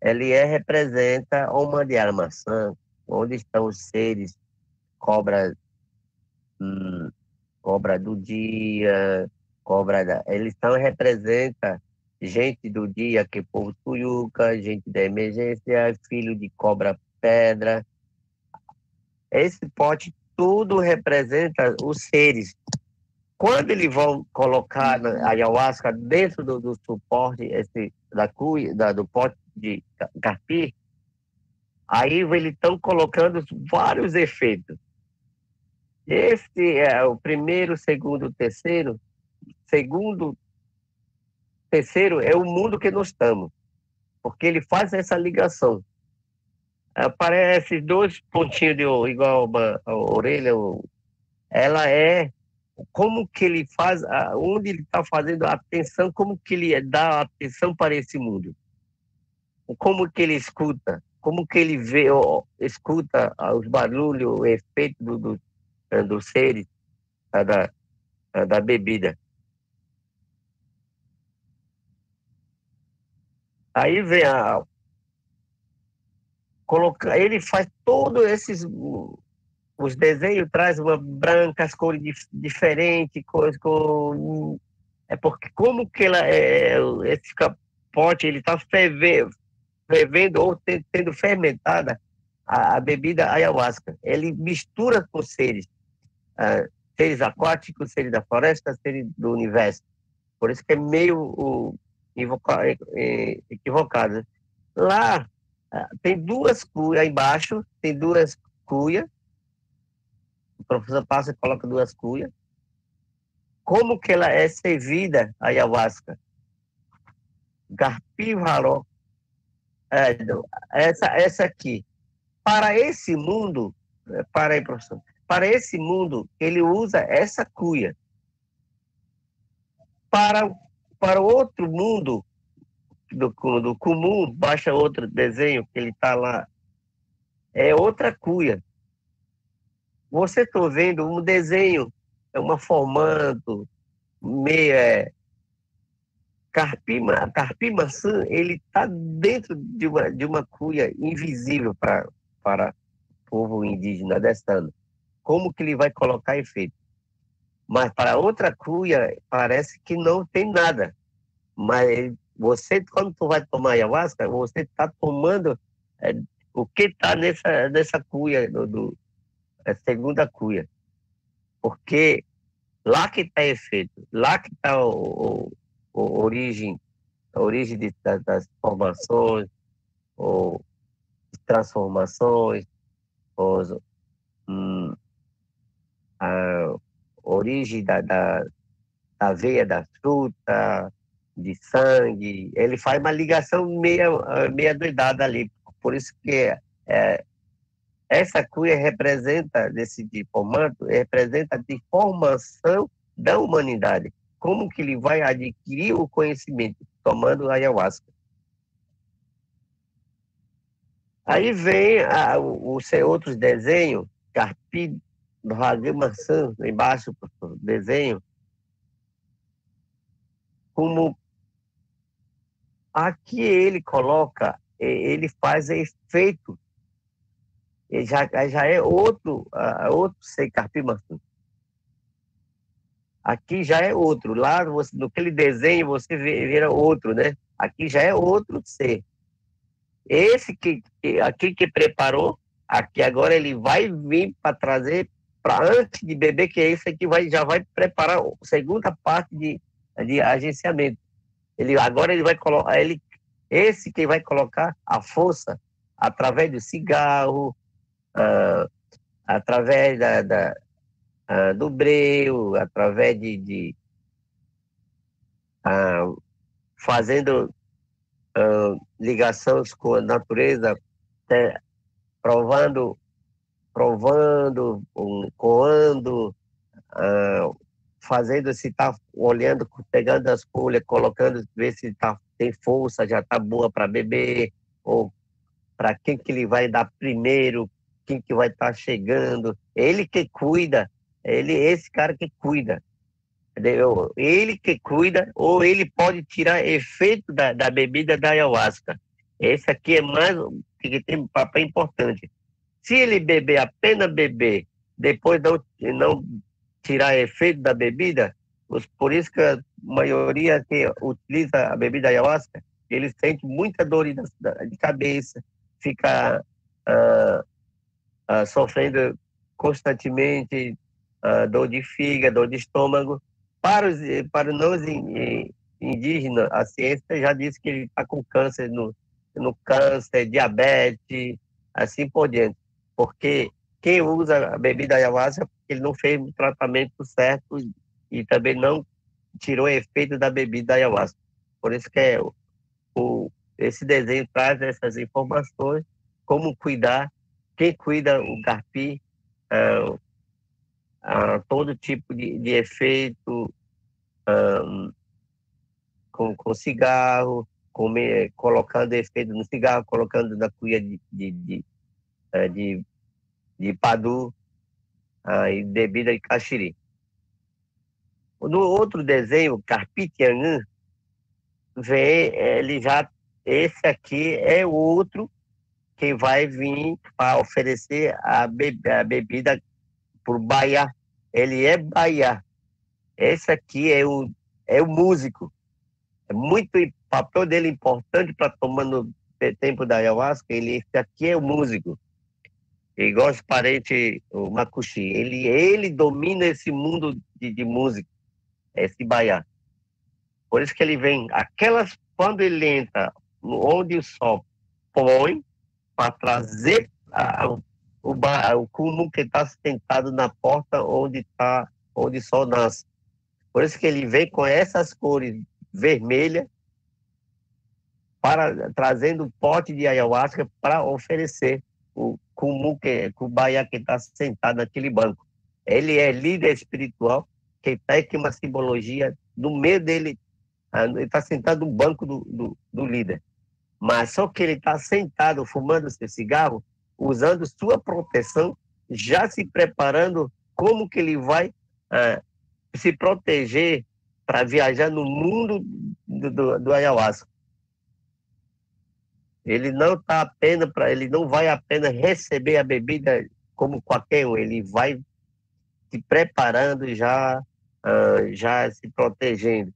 ele representa uma de maçã, onde estão os seres, cobra do dia, eles representam gente do dia, que é povo tuiuca, gente da emergência, filho de cobra pedra. Esse pote tudo representa os seres. Quando eles vão colocar a ayahuasca dentro do suporte da cuia, do pote de carpi, aí eles estão colocando vários efeitos. Esse é o primeiro, segundo, terceiro. Segundo, terceiro é o mundo que nós estamos, porque ele faz essa ligação. Aparece dois pontinhos igual a orelha, ela é como que ele faz, onde ele está fazendo a atenção, como que ele dá atenção para esse mundo, como que ele escuta, como que ele vê, escuta os barulhos, o efeito dos seres, da bebida. Aí vem ele faz todos esses, os desenhos traz uma branca, as cores diferentes, cores com... É porque como que esse capote, ele está fervendo ou sendo fermentada a bebida ayahuasca. Ele mistura com seres, seres aquáticos, seres da floresta, seres do universo. Por isso que é meio equivocado. Lá tem duas cuias, embaixo tem duas cuias. O professor passa e coloca duas cuias. Como que ela é servida, a ayahuasca? Garpivaró. Essa aqui. Para esse mundo, para aí, professor, para esse mundo, ele usa essa cuia. Para outro mundo, do comum, baixa outro desenho que ele está lá, é outra cuia. Você está vendo um desenho, é uma formato, meio carpi-maçã, ele está dentro de uma cuia invisível para o povo indígena desse ano. Como que ele vai colocar efeito? Mas para outra cuia, parece que não tem nada. Mas você, quando tu vai tomar ayahuasca, você está tomando o que está nessa cuia, segunda cuia. Porque lá que está efeito, lá que está a origem das formações, ou transformações, a origem da veia da fruta, de sangue. Ele faz uma ligação meia doidada ali. Por isso que essa cuia representa, desse formato, representa a formação da humanidade. Como que ele vai adquirir o conhecimento tomando ayahuasca? Aí vem os outros desenhos, carpi, rague maçã, embaixo do desenho, como aqui ele coloca, ele faz efeito, já é outro sem carpi-maçã. Aqui já é outro. Lá, naquele desenho, você vira outro, né? Aqui já é outro ser. Esse aqui que preparou, aqui agora ele vai vir para trazer, para antes de beber, que é esse aqui já vai preparar a segunda parte de agenciamento. Agora ele vai colocar, esse que vai colocar a força através do cigarro, através do breu, através fazendo ligações com a natureza, provando, coando, fazendo, se está olhando, pegando as folhas, colocando, ver se tem força, já está boa para beber, ou para quem que ele vai dar primeiro, quem que vai estar chegando. Ele que cuida, esse cara que cuida. Entendeu? Ele que cuida, ou ele pode tirar efeito da bebida da ayahuasca. Esse aqui é mais que tem um papel importante. Se ele apenas beber, depois não tirar efeito da bebida, por isso que a maioria que utiliza a bebida ayahuasca, eles sentem muita dor de cabeça, fica sofrendo constantemente dor de fígado, dor de estômago, para nós indígenas, a ciência já disse que ele está com câncer, no câncer, diabetes, assim por diante. Porque quem usa a bebida ayahuasca, ele não fez o tratamento certo e também não tirou o efeito da bebida ayahuasca. Por isso que esse desenho traz essas informações, como cuidar, quem cuida o carpi, todo tipo de efeito, com cigarro, colocando efeito no cigarro, colocando na cuia de padu, e bebida de caxiri. No outro desenho, Carpitianã, esse aqui é outro que vai vir para oferecer a bebida por Baiá. Ele é Baiá. Esse aqui é o músico. É muito o papel dele importante para tomar no tempo da ayahuasca. Esse aqui é o músico. Igual os parentes, o Makushi. Ele domina esse mundo de música, esse Baiá. Por isso que ele vem, quando ele entra onde o sol põe, para trazer o Kumu que está sentado na porta onde o sol nasce. Por isso que ele vem com essas cores vermelhas, trazendo um pote de ayahuasca para oferecer o Kumu, o Baiá que está sentado naquele banco. Ele é líder espiritual, que está aqui uma simbologia no meio dele. Ele está sentado no banco do líder. Mas só que ele está sentado, fumando seu cigarro, usando sua proteção, já se preparando como que ele vai se proteger para viajar no mundo do ayahuasca. Ele não vai apenas receber a bebida como qualquer um, ele vai se preparando já se protegendo.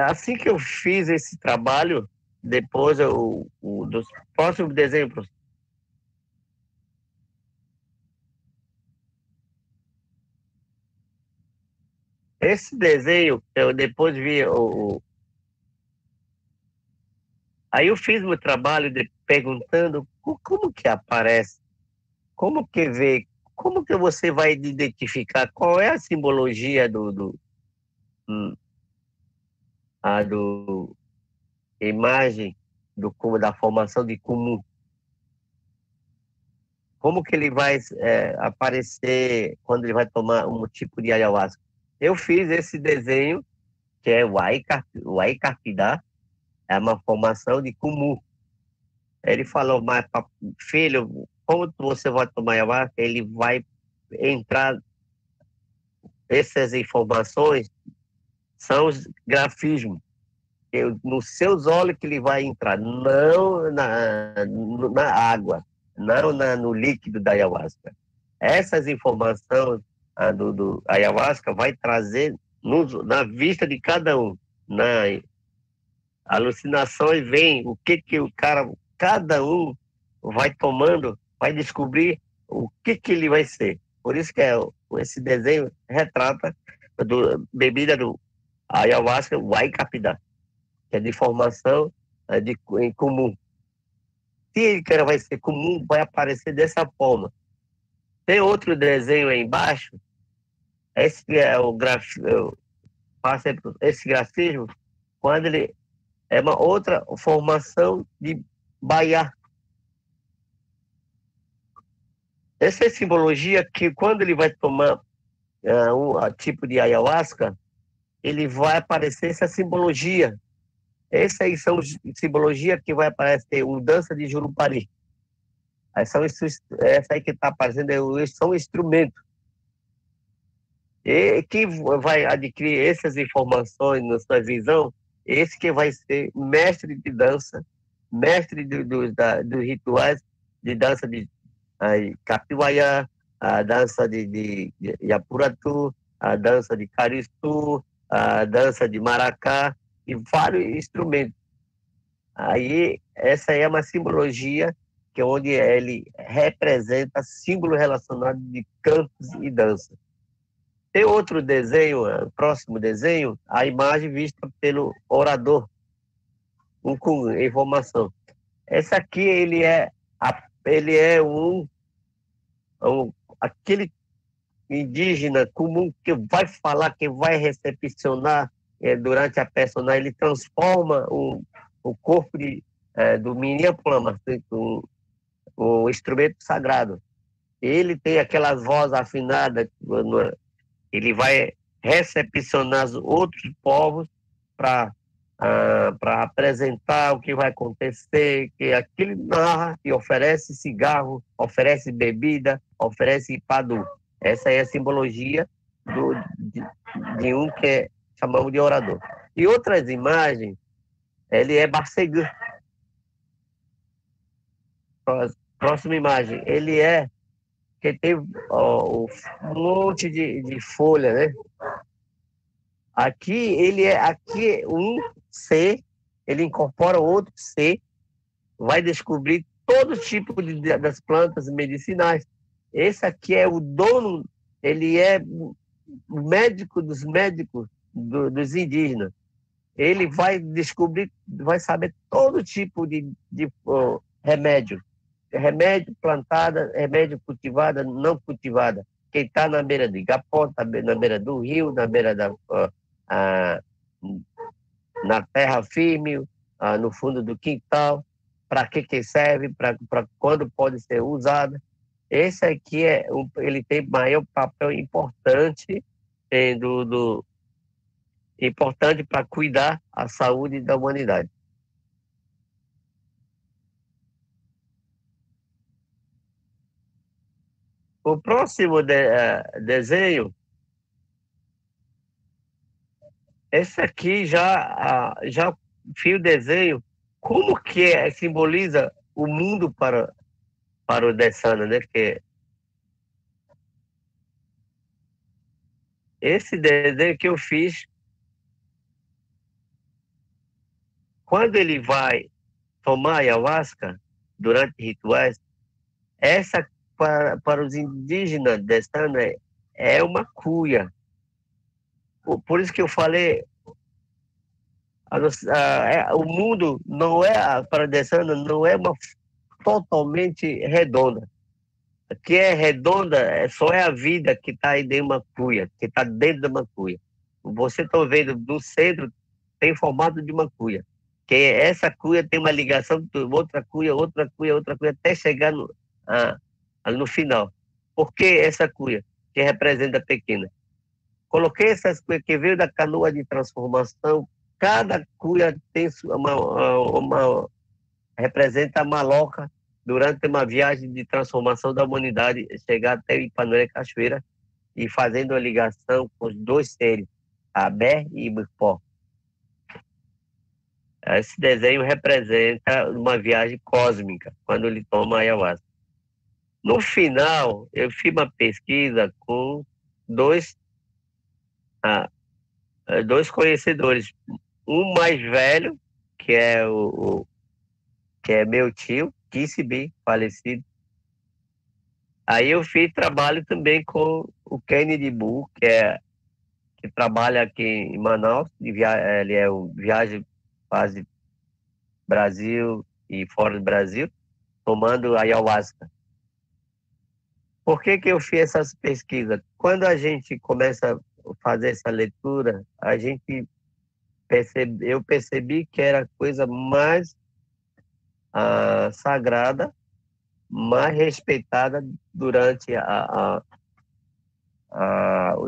Assim que eu fiz esse trabalho, depois dos próximos desenhos. Esse desenho, eu depois vi aí eu fiz meu trabalho perguntando como que aparece, como que você vai identificar qual é a simbologia do imagem da formação de Kumu. Como que ele vai aparecer quando ele vai tomar um tipo de ayahuasca? Eu fiz esse desenho, que é o Aikarpidá, é uma formação de Kumu. Ele falou, mas filho, como você vai tomar ayahuasca, ele vai entrar, essas informações são os grafismos. Nos seus olhos que ele vai entrar, não na água, não no líquido da ayahuasca. Essas informações do ayahuasca vai trazer na vista de cada um. Na alucinações vem o que cada um vai tomando, vai descobrir o que ele vai ser. Por isso que esse desenho retrata bebida do ayahuasca, o Aikapidá, que é de formação em comum. Se ele vai ser comum, vai aparecer dessa forma. Tem outro desenho aí embaixo, esse é esse grafismo, quando ele é uma outra formação de Baiá. Essa é simbologia que quando ele vai tomar um tipo de ayahuasca, ele vai aparecer essa simbologia. Essa aí são simbologia que vai aparecer o dança de Jurupari. Essa aí que está aparecendo são instrumentos. E quem vai adquirir essas informações na sua visão, esse que vai ser mestre de dança, mestre dos rituais de dança de Capiuaiá, a dança de Yapuratu, a dança de Caristu, a dança de Maracá, e vários instrumentos. Aí, essa é uma simbologia que é onde ele representa símbolo relacionado de cantos e dança. Tem outro desenho, próximo desenho, a imagem vista pelo orador, com informação. Esse aqui, ele é aquele indígena comum que vai falar, que vai recepcionar durante a personagem. Ele transforma o corpo do Minhapulama, o instrumento sagrado. Ele tem aquelas vozes afinadas, ele vai recepcionar os outros povos para apresentar o que vai acontecer, que aquele narra e oferece cigarro, oferece bebida, oferece padu. Essa é a simbologia de um que chamamos de orador. E outras imagens, ele é Barcegã. Próxima imagem, ele é que tem um monte de folha, né? Aqui ele é um ser, ele incorpora outro ser, vai descobrir todo tipo das plantas medicinais. Esse aqui é o dono, ele é o médico dos médicos dos indígenas. Ele vai descobrir, vai saber todo tipo de remédio. Remédio plantada, remédio cultivada, não cultivada. Quem está na beira do igapó, na beira do rio, na beira na terra firme, no fundo do quintal, para que serve, para quando pode ser usada. Esse aqui ele tem maior papel importante importante para cuidar a saúde da humanidade. O próximo desenho, esse aqui já fio desenho, como que simboliza o mundo para o Dessana, né? Porque esse desenho que eu fiz, quando ele vai tomar ayahuasca durante rituais, essa para os indígenas Dessana é uma cuia. Por isso que eu falei, o mundo não é, para Dessana, não é totalmente redonda. O que é redonda só é a vida que está aí dentro de uma cuia, que está dentro de uma cuia. Você está vendo, no centro tem formato de uma cuia. Que essa cuia tem uma ligação com outra cuia, até chegar no final. Por que essa cuia, que representa a pequena? Coloquei essas cuias que veio da canoa de transformação. Cada cuia tem representa a maloca durante uma viagem de transformação da humanidade, chegar até Ipanema Cachoeira e fazendo a ligação com os dois seres, Abé e Ibupó. Esse desenho representa uma viagem cósmica, quando ele toma ayahuasca. No final, eu fiz uma pesquisa com dois conhecedores. Um mais velho, que é que é meu tio, Kissibi, falecido. Aí eu fiz trabalho também com o Kennedy Bu, que trabalha aqui em Manaus, ele faz Brasil e fora do Brasil, tomando ayahuasca. Por que eu fiz essas pesquisas? Quando a gente começa a fazer essa leitura, eu percebi que era a coisa mais sagrada, mais respeitada durante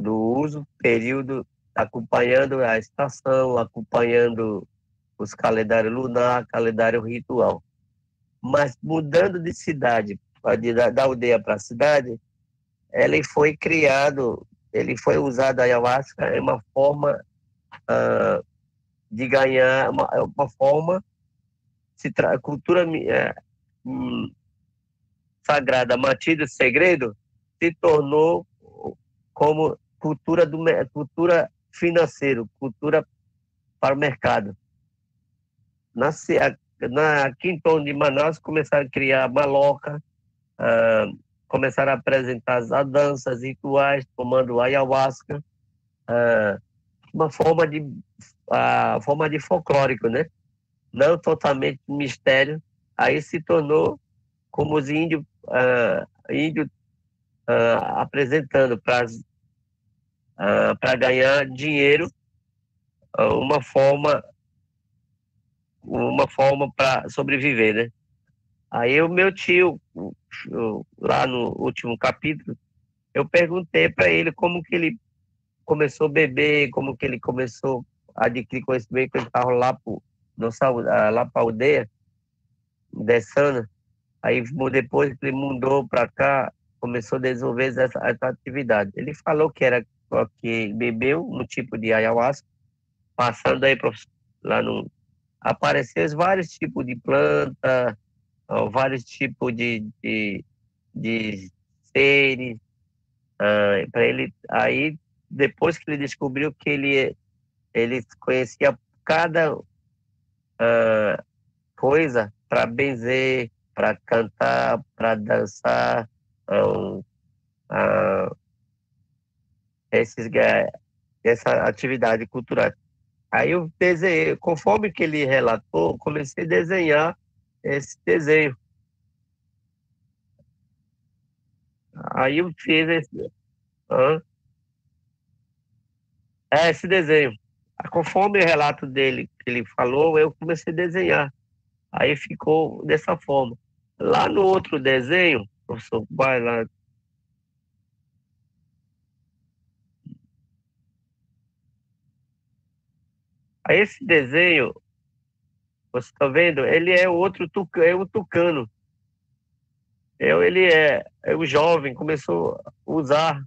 do uso, período, acompanhando a estação, acompanhando os calendários lunar, calendário ritual. Mas mudando de cidade, da aldeia para a cidade, ele foi usado a ayahuasca é uma forma de ganhar, uma forma, cultura sagrada, mantido segredo, se tornou como cultura financeira, cultura para o mercado. aqui em torno de Manaus, começaram a criar maloca, começaram a apresentar as danças rituais, tomando ayahuasca, uma forma de folclórico, né? Não totalmente mistério. Aí se tornou como os índios apresentando para ganhar dinheiro, uma forma para sobreviver, né? Aí o meu tio, lá no último capítulo, eu perguntei para ele como que ele começou a beber, como que ele começou a adquirir conhecimento, que ele estava lá para a aldeia, Dessana. Aí depois que ele mudou para cá, começou a desenvolver essa atividade. Ele falou que era que bebeu um tipo de ayahuasca, passando aí lá no... Apareceu vários tipos de planta, vários tipos de seres, para ele. Aí, depois que ele descobriu que ele conhecia cada coisa para benzer, para cantar, para dançar, essa atividade cultural. Aí eu desenhei, conforme que ele relatou, comecei a desenhar esse desenho. Aí eu fiz esse desenho. Conforme o relato dele, que ele falou, eu comecei a desenhar. Aí ficou dessa forma. Lá no outro desenho, professor, vai lá. Aí esse desenho, você está vendo? Ele é outro tucano. Ele é o jovem, começou a usar,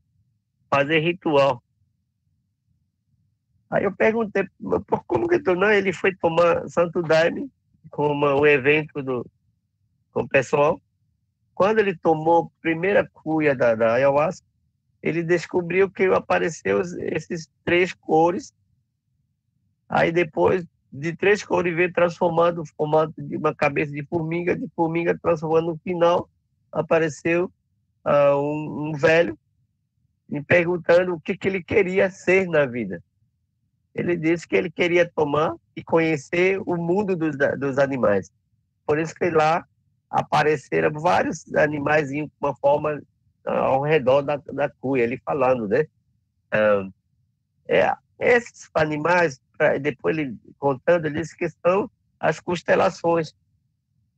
fazer ritual. Aí eu perguntei, como que tu não? Ele foi tomar Santo Daime, como um evento com o pessoal. Quando ele tomou a primeira cuia da ayahuasca, ele descobriu que apareceu esses 3 cores. Aí depois de 3 cores veio transformando o formato de uma cabeça de formiga transformando no final, apareceu um velho me perguntando o que ele queria ser na vida. Ele disse que ele queria tomar e conhecer o mundo dos animais. Por isso que lá apareceram vários animais com uma forma ao redor da cuia, ele falando, né? Esses animais, depois ele contando, ele disse que são as constelações.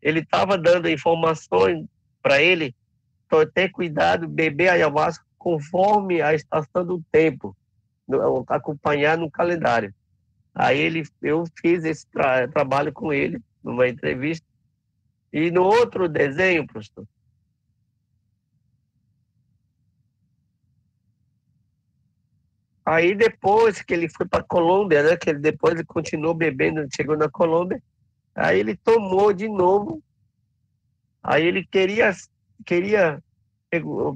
Ele estava dando informações para ele, ter cuidado, beber ayahuasca conforme a estação do tempo, acompanhar no calendário. Aí eu fiz esse trabalho com ele, numa entrevista. E no outro desenho, professor, aí depois que ele foi para a Colômbia, né, que depois ele continuou bebendo, chegou na Colômbia, aí ele tomou de novo, aí ele queria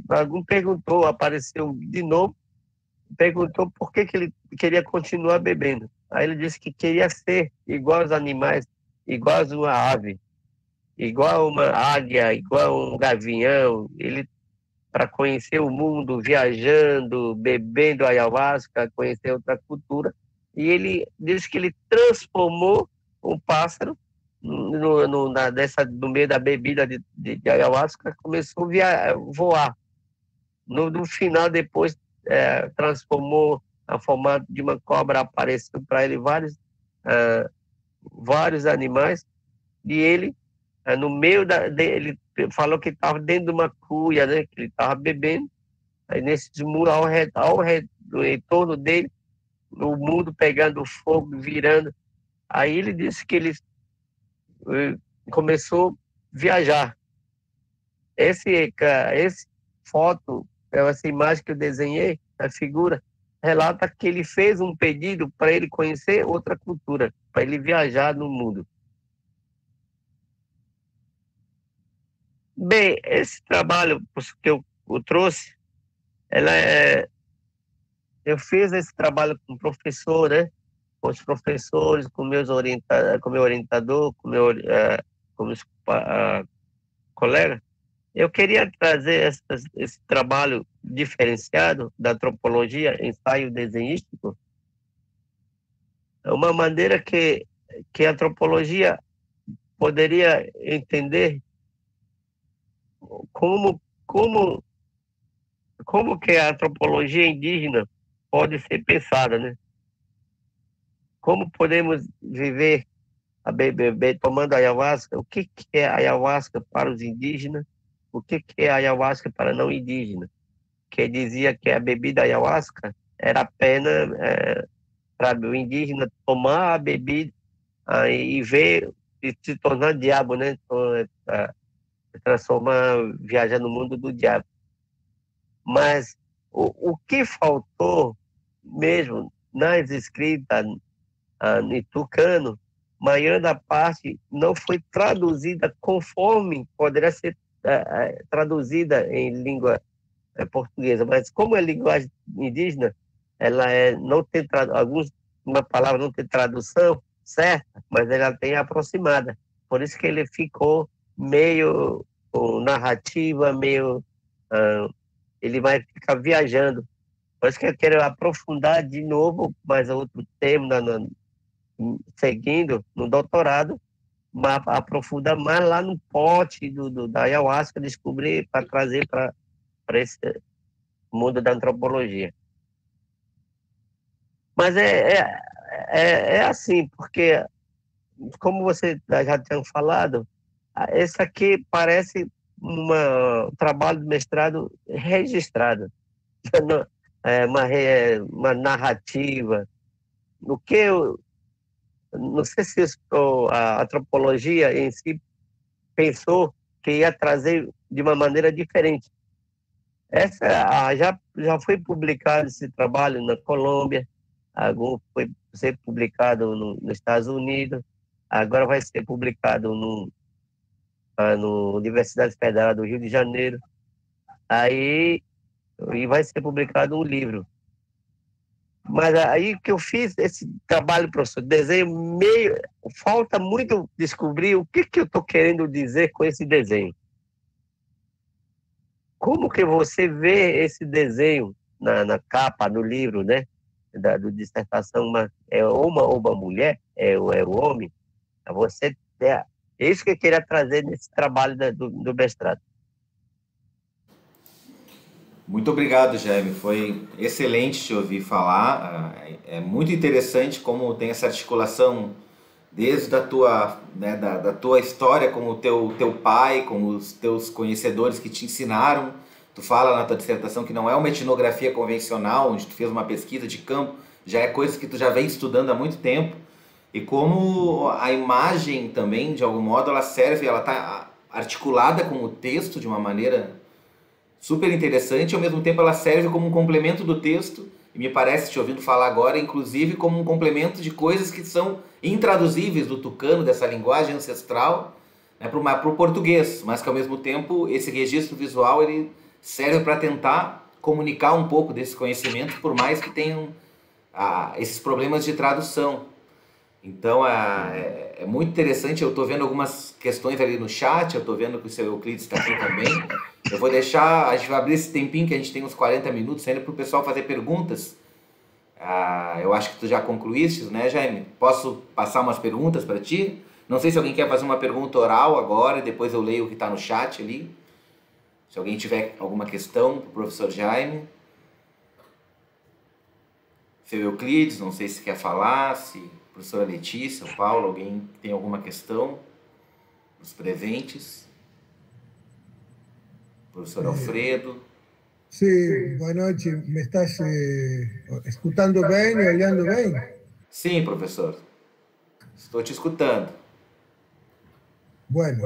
algum perguntou, apareceu de novo, perguntou por que ele queria continuar bebendo. Aí ele disse que queria ser igual aos animais, igual a uma ave, igual uma águia, igual um gavião. Ele, para conhecer o mundo, viajando, bebendo ayahuasca, conhecer outra cultura. E ele disse que ele transformou um pássaro no meio da bebida de ayahuasca, começou a voar. No final, depois, transformou a formato de uma cobra, apareceu para ele vários animais, e ele, no meio ele falou que estava dentro de uma cuia, né, que ele estava bebendo, aí nesses muros no entorno dele, o mundo pegando fogo, virando. Aí ele disse que ele começou a viajar. Esse foto, essa imagem que eu desenhei, a figura, relata que ele fez um pedido para ele conhecer outra cultura, para ele viajar no mundo. Bem, esse trabalho que eu trouxe, eu fiz esse trabalho com o professor, né? com os professores, com com meu orientador, com meus colegas, eu queria trazer esse trabalho diferenciado da antropologia, ensaio desenhístico, uma maneira que a antropologia poderia entender como que a antropologia indígena pode ser pensada, né? Como podemos viver a BBB tomando ayahuasca? O que é ayahuasca para os indígenas? O que é ayahuasca para não indígenas? Que dizia que a bebida ayahuasca era apenas para o indígena tomar a bebida e ver e se tornar diabo, né? Transformar, viajar no mundo do diabo. Mas o que faltou mesmo nas escritas em tucano, a maioria da parte não foi traduzida conforme poderia ser traduzida em língua portuguesa, mas como é linguagem indígena, ela não tem uma palavra não tem tradução certa, mas ela tem aproximada. Por isso que ele ficou meio narrativa, meio ele vai ficar viajando. Por isso que eu quero aprofundar de novo mais outro tema seguindo no doutorado, mas aprofundar mais lá no pote da ayahuasca, descobrir para trazer para esse mundo da antropologia. Mas é assim, porque, como você já tinha falado, esse aqui parece um trabalho de mestrado registrado, uma narrativa. O que eu não sei se a antropologia em si pensou que ia trazer de uma maneira diferente. Já foi publicado esse trabalho na Colômbia, foi ser publicado nos Estados Unidos, agora vai ser publicado no Universidade Federal do Rio de Janeiro, e vai ser publicado um livro. Mas aí que eu fiz esse trabalho, professor, desenho falta muito descobrir o que eu estou querendo dizer com esse desenho. Como que você vê esse desenho na capa, no livro, né? Do dissertação, é uma mulher, é o homem. É isso que eu queria trazer nesse trabalho do mestrado. Muito obrigado, Jaime. Foi excelente te ouvir falar. É muito interessante como tem essa articulação desde a tua, né, da tua história com o teu pai, com os teus conhecedores que te ensinaram. Tu fala na tua dissertação que não é uma etnografia convencional, onde tu fez uma pesquisa de campo, já é coisa que tu já vem estudando há muito tempo. E como a imagem também, de algum modo, ela está articulada com o texto de uma maneira super interessante, e ao mesmo tempo ela serve como um complemento do texto, e me parece, te ouvindo falar agora, inclusive como um complemento de coisas que são intraduzíveis do tucano, dessa linguagem ancestral, né, para o português, mas que ao mesmo tempo esse registro visual ele serve para tentar comunicar um pouco desse conhecimento, por mais que tenham esses problemas de tradução. Então é muito interessante. Eu estou vendo algumas questões ali no chat, eu estou vendo que o seu Euclides está aqui também. Eu vou deixar, a gente vai abrir esse tempinho que a gente tem uns 40 minutos ainda para o pessoal fazer perguntas. Eu acho que tu já concluíste, né, Jaime? Posso passar umas perguntas para ti? Não sei se alguém quer fazer uma pergunta oral agora e depois eu leio o que está no chat ali. Se alguém tiver alguma questão para o professor Jaime. Seu Euclides, não sei se quer falar, se... Professora Letícia, o Paulo, alguém tem alguma questão? Os presentes? Professor Alfredo. Sí, boa noite. Me estás escutando bem e olhando bem? Sim, professor. Estou te escutando. Bueno,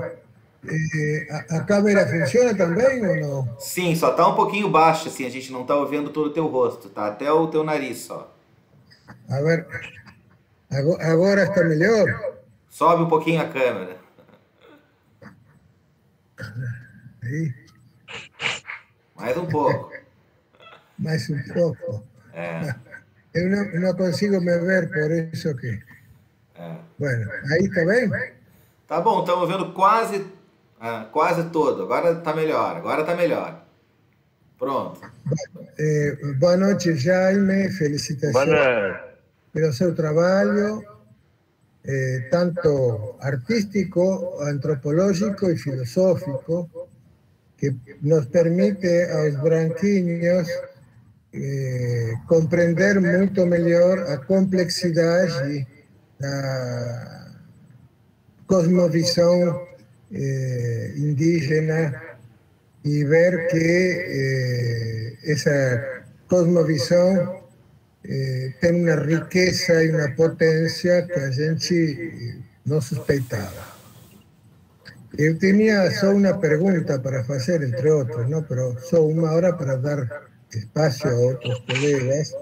a câmera funciona também ou não? Sim, só está um pouquinho baixo, assim, a gente não está ouvindo todo o teu rosto, tá até o teu nariz só. A ver... Agora está melhor? Sobe um pouquinho a câmera. Aí. Mais um pouco. Mais um pouco. Eu não consigo me ver, por isso que... Bueno, aí está bem? Tá bom, estamos vendo quase todo. Agora tá melhor. Pronto. Boa noite, Jaime. Felicitações pelo seu trabalho, tanto artístico, antropológico e filosófico, que nos permite aos branquinhos compreender muito melhor a complexidade da cosmovisão indígena e ver que essa cosmovisão tem uma riqueza e uma potência que a gente não suspeitava. Eu tinha só uma pergunta para fazer, entre outros, não? Pero só uma hora para dar espaço a outros colegas.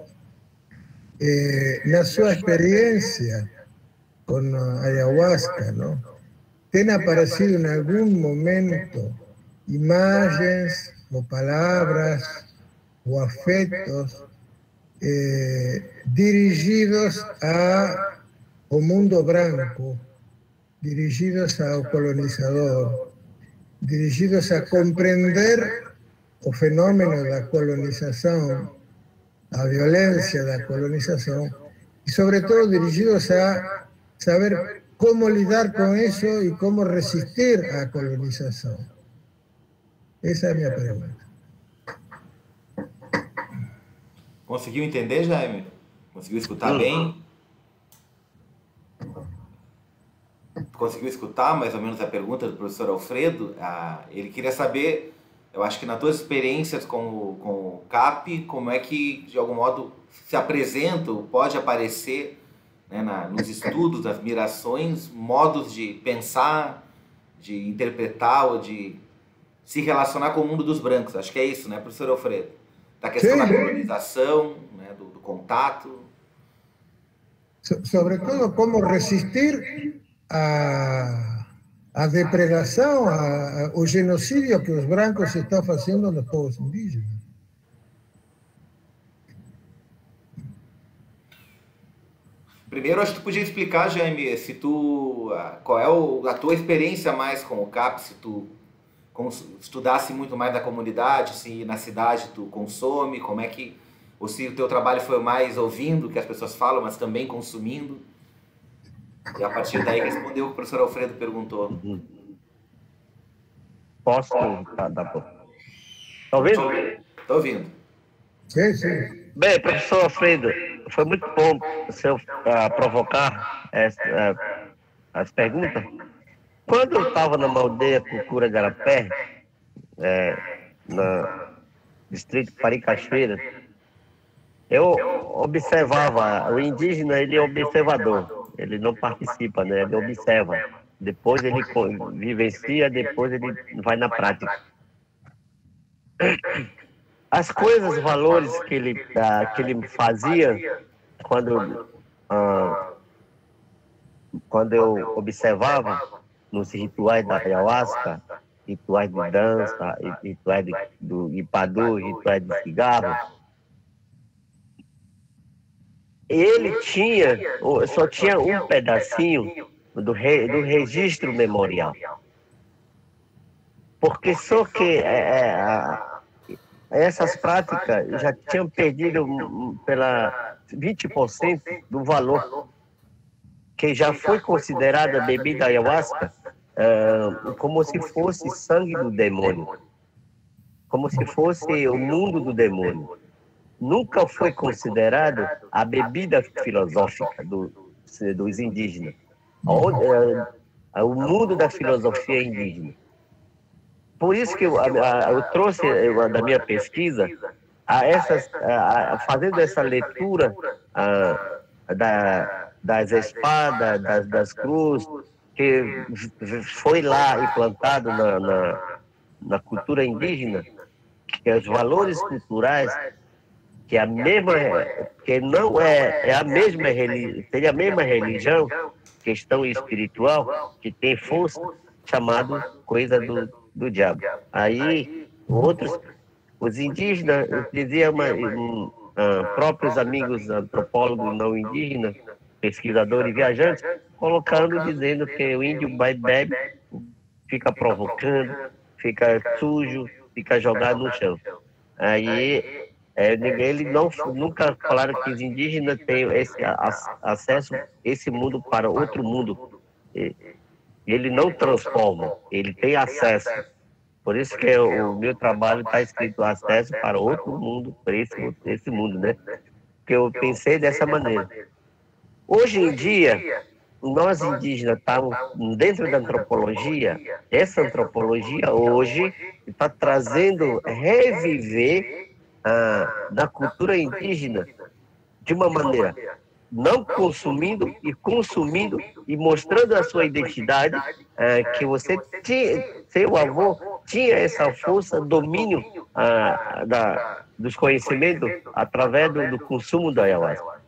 Na sua experiência com a ayahuasca, não? Tem aparecido em algum momento imagens ou palavras ou afetos dirigidos ao mundo branco, dirigidos ao colonizador, dirigidos a compreender o fenômeno da colonização, a violência da colonização, e, sobretudo, dirigidos a saber como lidar com isso e como resistir à colonização. Essa é a minha pergunta. Conseguiu entender, Jaime? Conseguiu escutar bem? Conseguiu escutar mais ou menos a pergunta do professor Alfredo? Ele queria saber, eu acho que nas tuas experiências com o CAP, como é que, de algum modo, se apresenta, pode aparecer, né, nos estudos, nas mirações, modos de pensar, de interpretar ou de se relacionar com o mundo dos brancos. Acho que é isso, né, professor Alfredo? Da questão da colonização, né, do contato. Sobretudo, como resistir à depredação, ao genocídio que os brancos estão fazendo nos povos indígenas. Primeiro, acho que tu podia explicar, Jaime, qual é a tua experiência mais com o CAP, se tu estudasse muito mais da comunidade, se na cidade tu consome, como é que, ou se o teu trabalho foi mais ouvindo o que as pessoas falam, mas também consumindo. E a partir daí respondeu o que o professor Alfredo perguntou. Posso? Tá bom. Tá ouvindo? Tô ouvindo. Sim. Bem, professor Alfredo, foi muito bom o senhor provocar as perguntas. Quando eu estava na aldeia Cultura Garapé, no distrito Paricachoeira, eu observava, o indígena ele é observador, ele não participa, né? Ele observa, depois ele vivencia, depois ele vai na prática. As coisas, os valores que ele fazia quando eu observava nos rituais da ayahuasca, rituais de dança, rituais do Ipadu, rituais de cigarro, ele só tinha um pedacinho do registro memorial. Porque só que essas práticas já tinham perdido pela 20% do valor que já foi considerada a bebida ayahuasca como se fosse sangue do demônio, como se fosse o mundo do demônio. Nunca foi considerado a bebida filosófica dos indígenas, o mundo da filosofia indígena. Por isso que eu trouxe da minha pesquisa fazendo essa leitura das espadas, das cruzes, que foi lá implantado na cultura indígena, que os valores culturais, que não é a mesma religião, tem a mesma religião, questão espiritual, que tem força, chamado coisa do diabo. Aí, os indígenas diziam próprios amigos antropólogos não indígenas, pesquisadores e viajantes, colocando, dizendo que o índio bebe, fica provocando, fica sujo, fica jogado no chão. Aí, eles nunca falaram que os indígenas têm esse acesso, esse mundo para outro mundo. Ele não transforma, ele tem acesso. Por isso que o meu trabalho está escrito acesso para outro mundo, para esse mundo, né? Porque eu pensei dessa maneira. Hoje em dia, nós indígenas estamos dentro da antropologia. Essa antropologia hoje está trazendo reviver da cultura indígena de uma maneira não consumindo e mostrando a sua identidade, que você tinha, seu avô tinha essa força, domínio dos conhecimentos através do consumo da ayahuasca.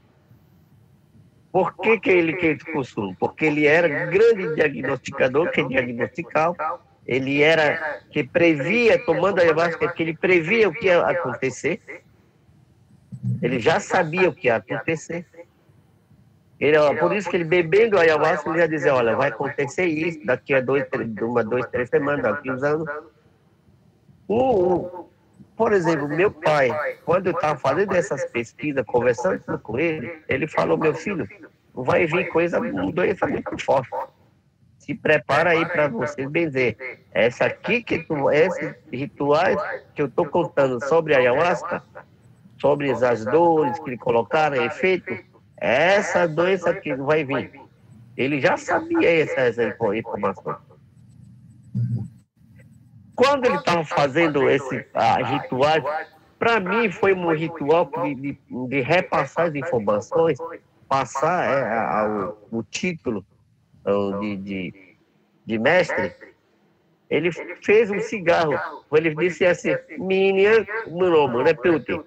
Por que ele quer esse consumo? Porque ele era grande diagnosticador, que diagnosticava, ele era que previa, tomando a ayahuasca, que ele previa o que ia acontecer, ele já sabia o que ia acontecer. Por isso que ele, bebendo a ayahuasca, ele já dizia, olha, vai acontecer isso daqui a 2, 3 semanas, daqui a uns anos. Por exemplo, meu pai, quando eu estava fazendo essas pesquisas, conversando com ele, ele falou, meu filho, vai vir uma doença muito forte. Se prepara aí para você benzer. Esses rituais que eu estou contando sobre a ayahuasca, sobre as dores que ele colocaram, efeito, essa doença que vai vir. Ele já sabia essa informação. Quando ele estava fazendo esse ritual, para mim foi um ritual de repassar as informações, passar o título de mestre. Ele fez um cigarro. Ele disse assim, minha manomo, né, Peuti?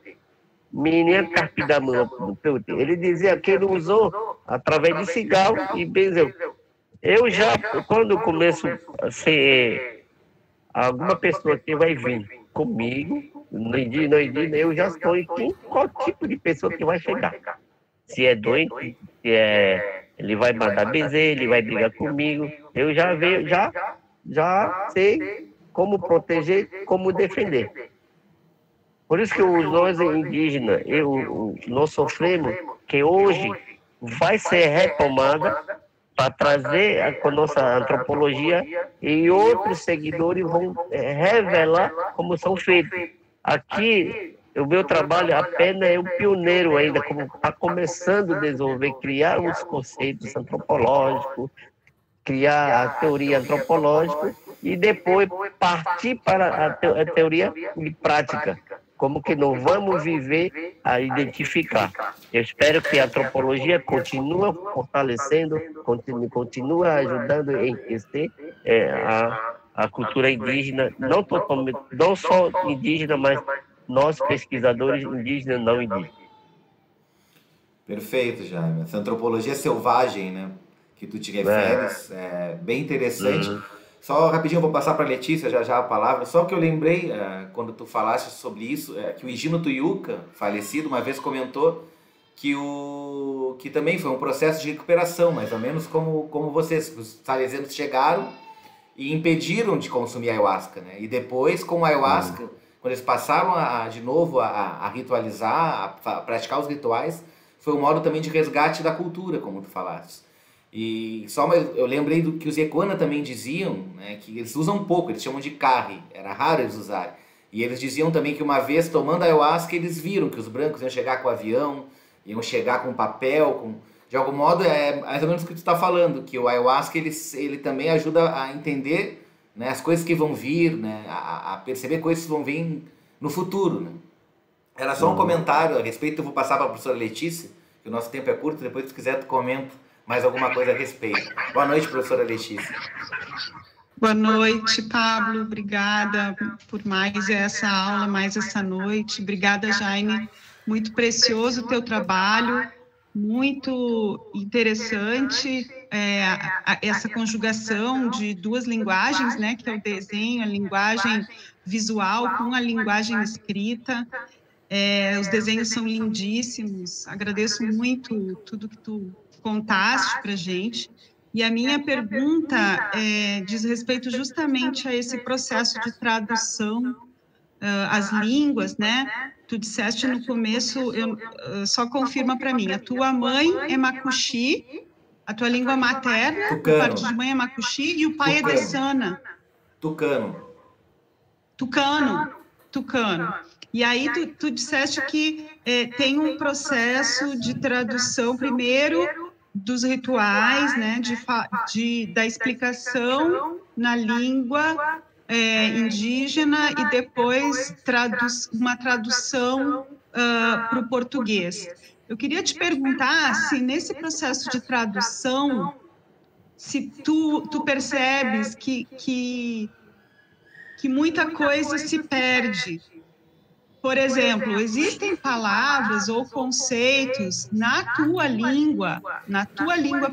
Minha carpidamão, ele dizia que ele usou através de cigarro e benzeu. Eu já, quando começo a ser alguma pessoa que vai vir comigo, no indígena, eu já estou em qual tipo de pessoa que vai chegar. Se é doente, ele vai mandar benzer, ele vai brigar comigo. Eu já sei como proteger, como defender. Por isso que nós indígenas, nós sofremos, que hoje vai ser retomada para trazer a nossa antropologia e outros seguidores vão revelar como são feitos. Aqui, o meu trabalho apenas é um pioneiro ainda, como está começando a desenvolver, criar os conceitos antropológicos, criar a teoria antropológica e depois partir para a teoria de prática. Como que nós vamos viver a identificar. Eu espero que a antropologia continue fortalecendo, continue ajudando a enriquecer a cultura indígena, não só indígena, mas nós pesquisadores indígenas, não indígenas. Perfeito, Jaime. Essa antropologia selvagem, né, que tu te referes, é bem interessante. Só rapidinho, eu vou passar para a Letícia já a palavra. Só que eu lembrei, quando tu falaste sobre isso, que o Higino Tuiuca, falecido, uma vez comentou que também foi um processo de recuperação, mais ou menos como vocês. Os salesianos chegaram e impediram de consumir ayahuasca, né? E depois, com a ayahuasca, quando eles passaram de novo a ritualizar, a praticar os rituais, foi um modo também de resgate da cultura, como tu falaste. E eu lembrei do que os Yekuana também diziam, né, que eles usam pouco, eles chamam de carre, era raro eles usarem. E eles diziam também que uma vez tomando ayahuasca eles viram que os brancos iam chegar com o avião, iam chegar com papel, de algum modo é mais ou menos o que tu está falando, que o ayahuasca ele também ajuda a entender, né, as coisas que vão vir, né, a perceber coisas que vão vir no futuro. Né. Era só um comentário a respeito, eu vou passar para a professora Letícia, que o nosso tempo é curto, depois se quiser tu comenta mais alguma coisa a respeito. Boa noite, professora Letícia. Boa noite, Pablo. Obrigada por mais essa aula, mais essa noite. Obrigada, Jaime. Muito precioso o teu trabalho, muito interessante essa conjugação de duas linguagens, né, que é o desenho, a linguagem visual com a linguagem escrita. Os desenhos são lindíssimos, agradeço muito tudo que tu contaste para a gente. E a minha pergunta diz respeito justamente a esse processo de tradução, as línguas, né? Tu disseste no começo, só confirma para mim, a tua mãe é macuxi, a tua língua materna, a parte de mãe é macuxi, e o pai é dessana. Tucano. E aí tu disseste que tem um processo de tradução, primeiro dos rituais, né, da explicação na língua indígena e depois uma tradução para o português. Eu queria te perguntar se nesse processo de tradução, se tu percebes que muita coisa se perde. Por exemplo, existem palavras ou conceitos na tua língua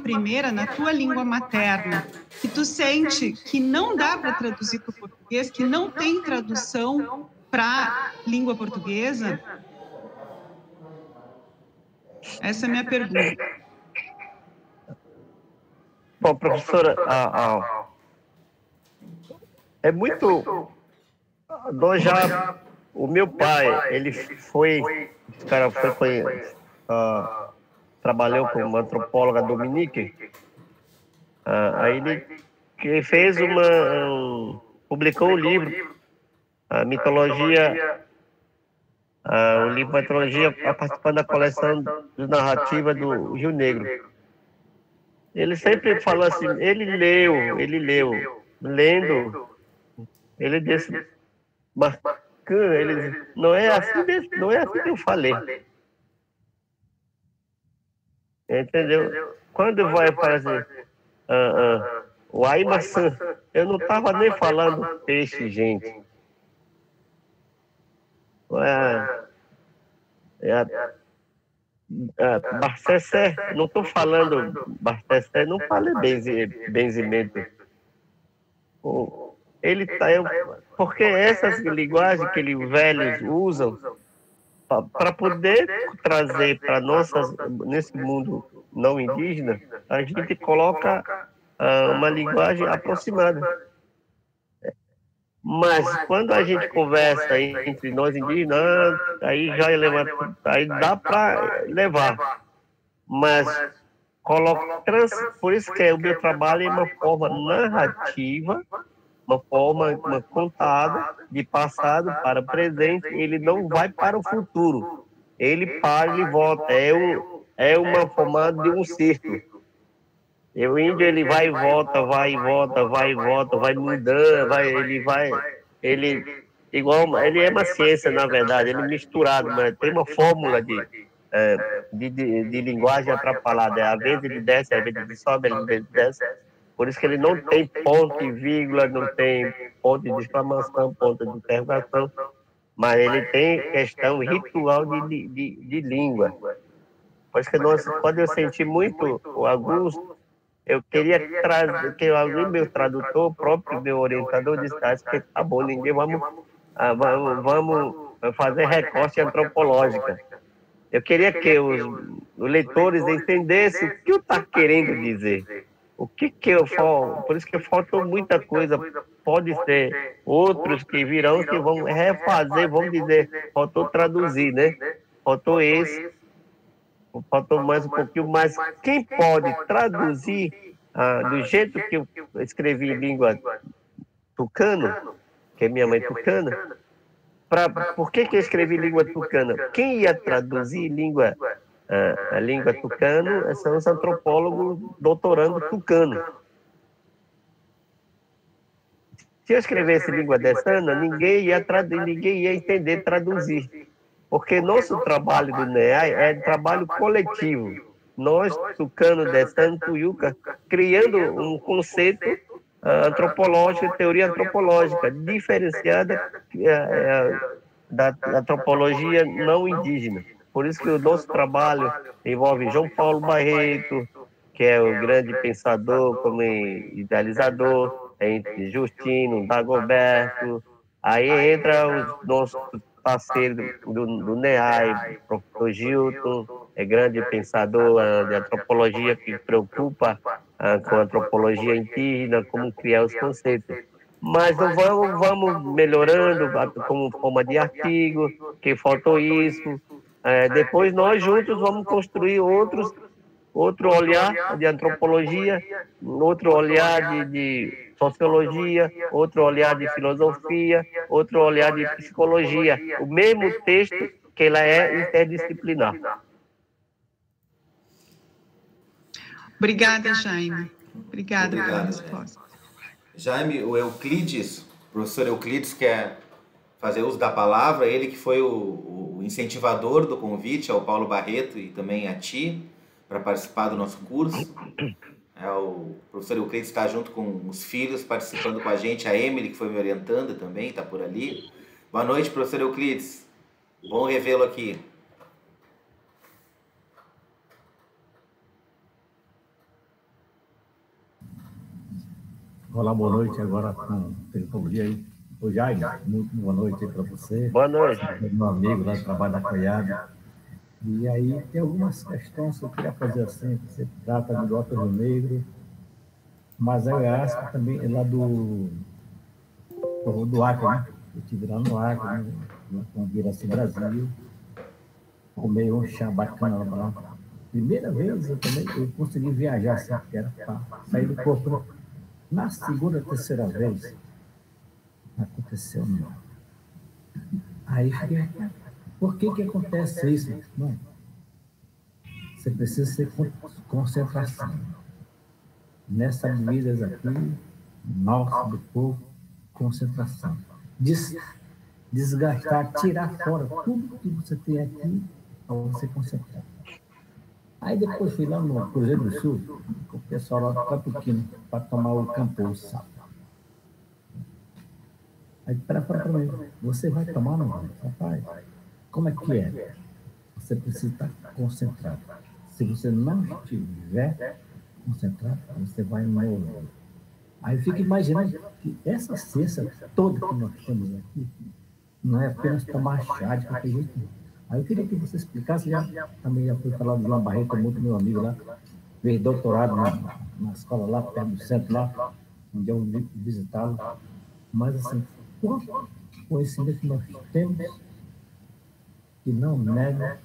primeira, na tua língua materna, que tu sente que não dá para traduzir para o português, que não tem tradução para a língua portuguesa? Essa é a minha pergunta. Bom, professora, é muito... Nós já... O meu pai, ele trabalhou com uma antropóloga Dominique, aí ele fez publicou um livro, a mitologia, o livro Mitologia, participando da coleção de narrativa do Rio Negro. Ele sempre falou assim, ele leu, lendo, ele disse, ele diz, não é assim que eu falei. Entendeu? Quando vai fazer o Aimaçã, eu não estava nem falando peixe, gente. Barcessé, não estou falando Barcessé, não falei benzimento. Ele porque essas linguagens que eles velhos usam para poder trazer para nesse mundo não indígena, a gente coloca uma linguagem aproximada. Mas quando a gente conversa entre nós indígenas, aí aí dá para levar. Mas por isso que o meu trabalho é uma forma narrativa, uma forma contada de passado para presente. Ele não vai para o futuro, ele para e volta, é uma formada de um círculo. E o índio, ele vai e volta, vai mudando, ele é uma ciência, na verdade, ele é misturado, mas tem uma fórmula de linguagem atrapalhada, às vezes ele desce, às vezes ele sobe, às vezes ele desce. Por isso que ele não tem ponto e vírgula, não tem ponto de exclamação, ponto de interrogação, mas ele tem questão ritual de língua. Por isso que quando eu senti muito o Augusto, eu queria trazer, que alguém, meu tradutor, próprio meu orientador, disse, que tá bom, vamos fazer recorte antropológica. Eu queria que os leitores entendessem o que eu estou querendo dizer. O que eu falo, por isso que faltou muita coisa, pode ser outros que virão que vão refazer, vão dizer, faltou traduzir, né? Faltou mais um pouquinho, mas quem pode traduzir do jeito que eu escrevi em língua tucano, que é minha mãe tucana, por que eu escrevi língua tucana? Quem ia traduzir a língua tucano são os antropólogos doutorando tucano. Se eu escrevesse língua dessana, ninguém ia entender traduzir. Porque nosso trabalho do NEAI é trabalho coletivo. Nós, tucano, dessano, tuiuca, criando um conceito antropológico, teoria antropológica, diferenciada da antropologia não indígena. Por isso que o nosso trabalho envolve João Paulo Barreto, que é o grande pensador, como idealizador, entre Justino, Dagoberto, aí entra os nossos parceiro do NEAI, professor Gilton, é grande pensador de antropologia que preocupa com a antropologia indígena, como criar os conceitos. Mas não vamos melhorando como forma de artigo, que faltou isso. Depois nós juntos vamos construir outro olhar de antropologia, outro olhar de sociologia, outro olhar de filosofia, outro olhar de psicologia. O mesmo texto que ela é interdisciplinar. Obrigada, Jaime. Obrigada pela resposta. Jaime, o Euclides, o professor Euclides quer fazer uso da palavra, ele que foi o incentivador do convite ao Paulo Barreto e também a ti, para participar do nosso curso. O professor Euclides está junto com os filhos participando com a gente, a Emily, que foi me orientando também, está por ali. Boa noite, professor Euclides. Bom revê-lo aqui. Olá, boa noite. Agora com o dia aí. Ô Jaime, muito boa noite para você. Boa noite. Meu amigo lá do trabalho da COIAB. E aí tem algumas questões que eu queria fazer assim, que você trata do Dr. Rio Negro, mas eu acho que também é lá do Acre, né? Eu estive lá no Acre, né? Com o Viraci Brasil, comei um chá bacana lá. Primeira vez eu consegui viajar assim, que era para sair do corpo, né? Na segunda, terceira vez, aconteceu não. Aí fiquei, por que acontece isso? Não. Você precisa ter concentração. Nessas medidas aqui, nossa, do povo, concentração. Desgastar, tirar fora tudo que você tem aqui para você concentrar. Aí depois fui lá no Cruzeiro do Sul, com o pessoal lá do Capuquino, para tomar o Camposo, sabe? Aí, para mim, você vai tomar não vai? Rapaz, como é que é? Você precisa estar concentrado. Se você não estiver concentrado, você vai morrer. Aí fica imaginando que essa ciência toda que nós temos aqui não é apenas tomar chá de qualquer jeito. Aí eu queria que você explicasse, também já fui falar do João Barreto, muito meu amigo lá, fez doutorado na escola lá, perto do centro lá, onde eu visitá-lo. Mas assim, quanto conhecimento que nós temos que não nega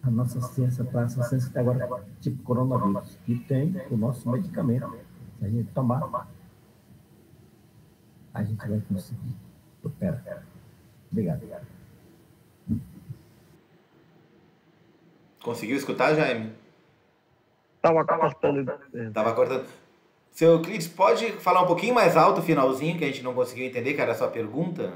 a nossa ciência para essa ciência que agora é tipo coronavírus, que tem o nosso medicamento. Se a gente tomar, a gente vai conseguir. Supera. Obrigado. Conseguiu escutar, Jaime? Estava cortando. Estava cortando. Seu Euclides, pode falar um pouquinho mais alto o finalzinho, que a gente não conseguiu entender, que era a sua pergunta?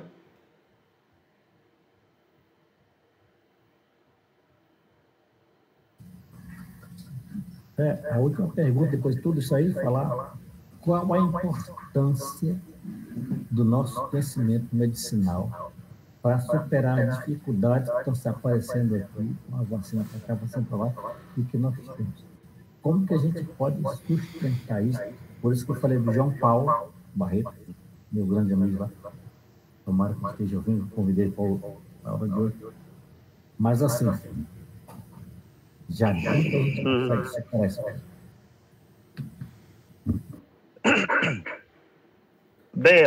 A última pergunta, depois de tudo isso aí, falar qual a importância do nosso conhecimento medicinal para superar as dificuldades que estão se aparecendo aqui, com a vacina para cá, vacina para lá, e que nós temos. Como que a gente pode sustentar isso? Por isso que eu falei do João Paulo Barreto, meu grande amigo lá. Tomara que esteja ouvindo, convidei para a aula de hoje. Mas assim, já dá que a gente consegue superar isso. Bem,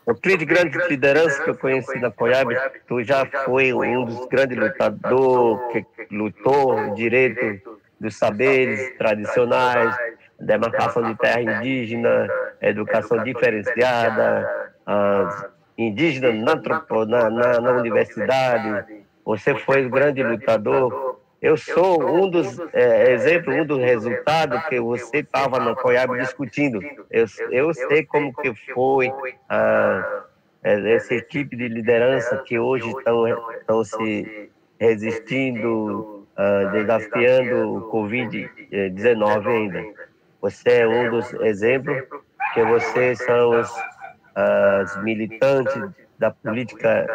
o trio de grande liderança que eu conheci na COIAB, tu já foi um dos grandes lutadores que lutou o direito dos saberes tradicionais, demarcação de terra indígena, educação diferenciada, indígena na universidade. Você foi um grande lutador. Eu sou um dos exemplos, um dos resultados que você estava na COIAB discutindo. Eu sei como que foi essa equipe de liderança que hoje estão se resistindo, desafiando o Covid-19 ainda. Você é um dos exemplos que vocês são os militantes da política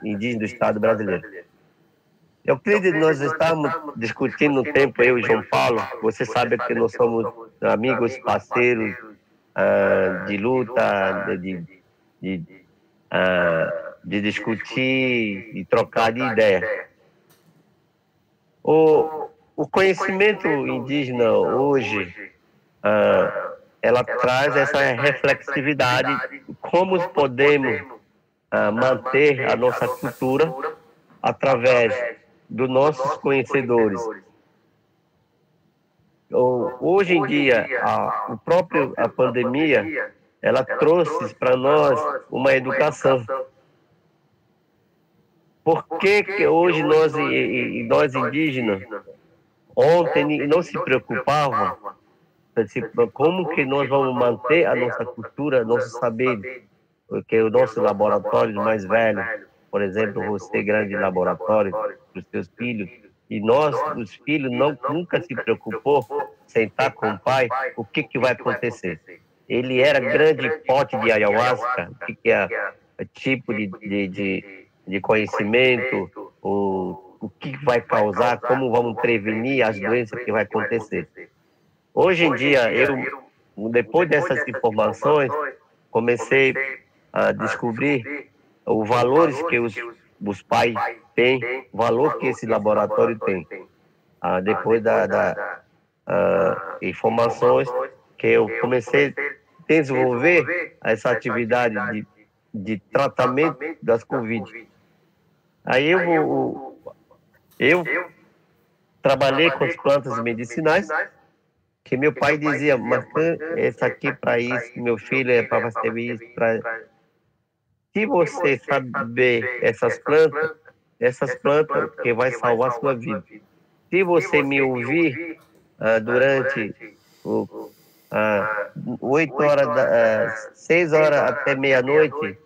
indígena do Estado brasileiro. Eu acredito que nós estamos discutindo no tempo, eu e João Paulo, você sabe que nós somos amigos, parceiros de luta, de discutir e trocar de ideia. O conhecimento indígena hoje, ela traz essa reflexividade, como podemos manter a nossa cultura através dos nossos conhecedores. Hoje em dia, a pandemia, ela trouxe para nós uma educação. Por que hoje nós indígenas, ontem não se preocupavam como que nós vamos manter a nossa cultura, nosso saber, porque o nosso laboratório mais velho, por exemplo, você grande laboratório para os seus filhos, e nós, os filhos, nunca se preocupou sentar com o pai, o que vai acontecer. Ele era grande pote de ayahuasca, o que é tipo de conhecimento, o que vai causar, como vamos prevenir as doenças que vai acontecer. Hoje em dia, depois dessas informações, comecei a descobrir os valores que os pais têm, o valor que esse laboratório tem. Depois das informações que eu comecei a desenvolver essa atividade de tratamento das Covid. Aí eu trabalhei com as plantas medicinais, que meu pai dizia, Marcan, esse aqui para isso, meu filho é para fazer isso. Se você saber essas plantas que vai salvar a sua vida. Se você me ouvir durante 8 horas, 6 horas até meia-noite,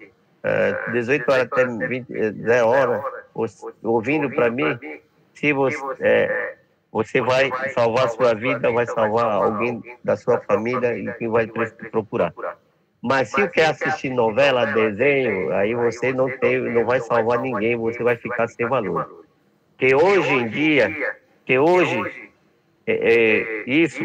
18 horas até 0 horas, ouvindo para mim, se você vai salvar a sua vida, vai salvar alguém da sua família e quem vai procurar. Mas se quer assistir novela, desenho, aí você não vai salvar ninguém, você vai ficar sem valor. Que hoje em dia, isso,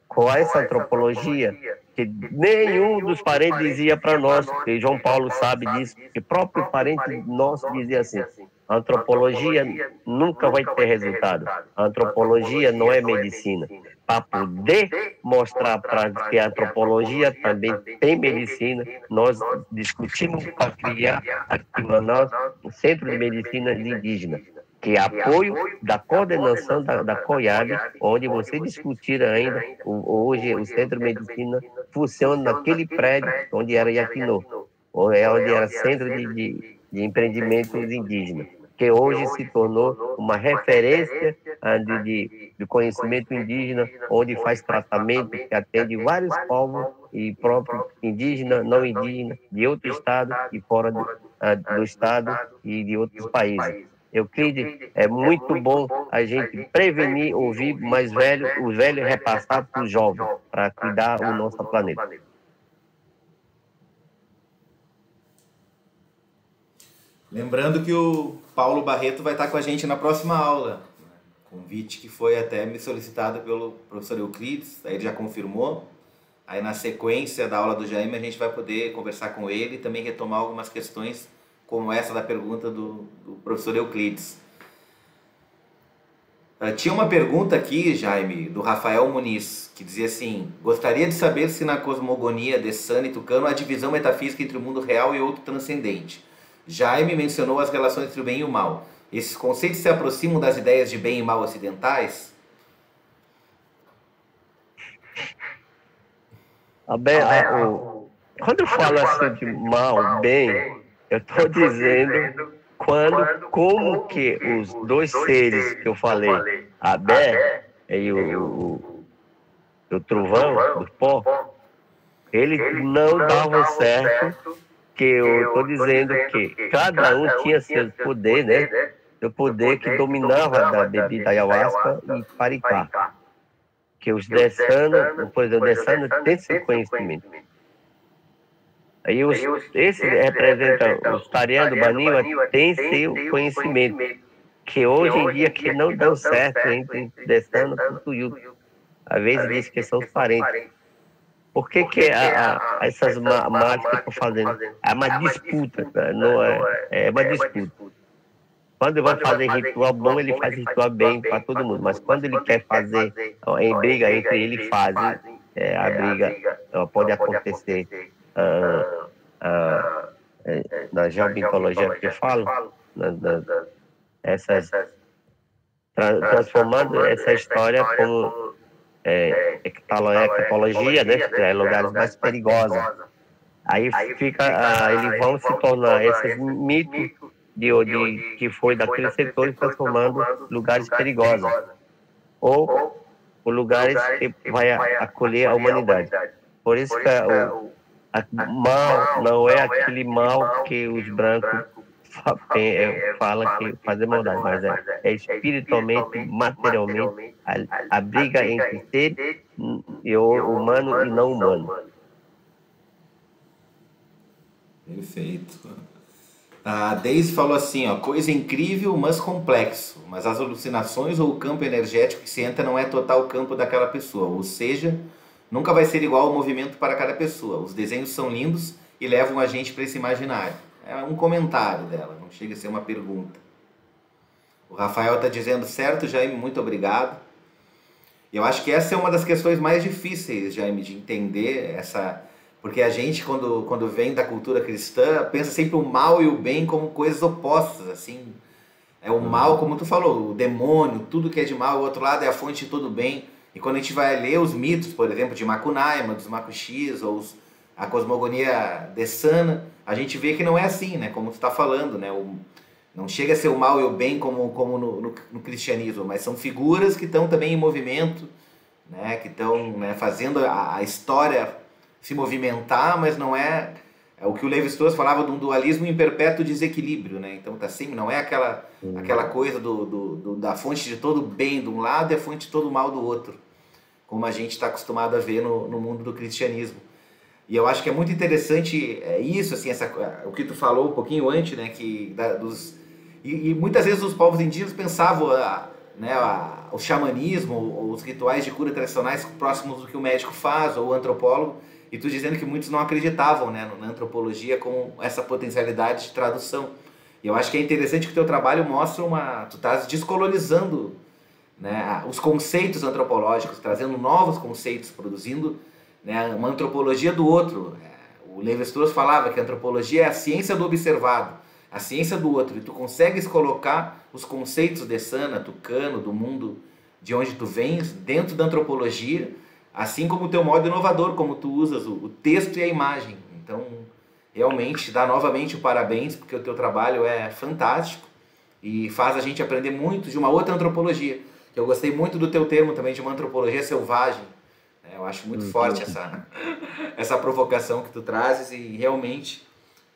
com essa antropologia, que nenhum dos parentes dizia para nós, que João Paulo sabe disso, que próprio parente nosso dizia assim, a antropologia nunca vai ter resultado. A antropologia não é medicina. Para poder mostrar para que a antropologia também tem medicina, nós discutimos para criar aqui em Manaus o Centro de Medicina Indígena, que é apoio da coordenação da COIAB, onde você discutir ainda, hoje o Centro de Medicina funciona naquele prédio onde era Iaquinô, onde era Centro de Empreendimentos Indígenas, que hoje se tornou uma referência de conhecimento indígena, onde faz tratamento que atende vários povos, e próprio indígena, não indígena, de outro estado e fora do estado e de outros países. Euclides, é muito bom a gente prevenir, ouvir mais velho, os velhos repassar para os jovens, para cuidar do nosso planeta. Lembrando que o Paulo Barreto vai estar com a gente na próxima aula. Convite que foi até me solicitado pelo professor Euclides, aí ele já confirmou. Aí na sequência da aula do Jaime a gente vai poder conversar com ele e também retomar algumas questões como essa da pergunta do professor Euclides. Tinha uma pergunta aqui, Jaime, do Rafael Muniz, que dizia assim: gostaria de saber se na cosmogonia de Sani Tucano há divisão metafísica entre o mundo real e outro transcendente. Jaime mencionou as relações entre o bem e o mal. Esses conceitos se aproximam das ideias de bem e mal ocidentais? Quando eu falo assim de mal, bem, eu estou dizendo como que os dois seres que eu falei, a Bé e o trovão, do pó, eles não davam certo, que eu estou dizendo que cada um tinha seu poder, né? Seu poder que dominava da bebida ayahuasca e paricá. Que os Dessano, por exemplo, o Dessano tem seu conhecimento. Aí esse representa os Tariano, Baniwa, tem seu conhecimento, que hoje em dia que não dão certo entre Dessano e Tuiuti. Às vezes diz que são os parentes. Por que essas mágicas que estão fazendo? É uma disputa, não é uma disputa. Quando vai fazer ritual bom, ele faz ritual bem para todo mundo. Mas quando ele quer fazer em briga entre ele fazem, a briga pode acontecer na geomitologia que eu falo, transformando essa história como ectopologia, né? Lugares mais perigosos. Aí eles vão se tornar esses mitos que foi daqueles setores transformando lugares perigosos ou lugares que vai acolher a humanidade. Por isso que mal não é aquele mal que os brancos falam que fazer maldade, mas é espiritualmente, materialmente, a briga entre ser humano e não humano. Perfeito. A Deise falou assim, ó, coisa incrível, mas complexo, mas as alucinações ou o campo energético que se entra não é total o campo daquela pessoa, ou seja, nunca vai ser igual o movimento para cada pessoa. Os desenhos são lindos e levam a gente para esse imaginário. É um comentário dela, não chega a ser uma pergunta. O Rafael está dizendo, certo, Jaime, muito obrigado. E eu acho que essa é uma das questões mais difíceis, Jaime, de entender essa... Porque a gente, quando vem da cultura cristã, pensa sempre o mal e o bem como coisas opostas, assim. É o mal, como tu falou, o demônio, tudo que é de mal, o outro lado é a fonte de todo bem. E quando a gente vai ler os mitos, por exemplo, de Macunaíma, dos Macuxis, ou a cosmogonia dessana, a gente vê que não é assim, né? Como tu está falando, né? Não chega a ser o mal e o bem como no cristianismo, mas são figuras que estão também em movimento, né? Que estão, né, fazendo a história se movimentar, mas não é o que o Levi-Strauss falava de um dualismo em perpétuo desequilíbrio, né? Então tá assim, não é aquela coisa da fonte de todo bem de um lado e a fonte de todo mal do outro, como a gente está acostumado a ver no mundo do cristianismo. E eu acho que é muito interessante isso, assim, o que tu falou um pouquinho antes, né? E muitas vezes os povos indígenas pensavam o xamanismo, ou os rituais de cura tradicionais próximos do que o médico faz, ou o antropólogo, e tu dizendo que muitos não acreditavam, né, na antropologia com essa potencialidade de tradução. E eu acho que é interessante que o teu trabalho mostra tu estás descolonizando, né, os conceitos antropológicos, trazendo novos conceitos, produzindo, né, uma antropologia do outro. O Levi-Strauss falava que a antropologia é a ciência do observado, a ciência do outro, e tu consegues colocar os conceitos de Sana, Tucano, do mundo de onde tu vens, dentro da antropologia, assim como o teu modo inovador, como tu usas o texto e a imagem. Então, realmente, dá novamente o parabéns, porque o teu trabalho é fantástico e faz a gente aprender muito de uma outra antropologia. Eu gostei muito do teu termo também, de uma antropologia selvagem. Eu acho muito forte essa provocação que tu trazes e realmente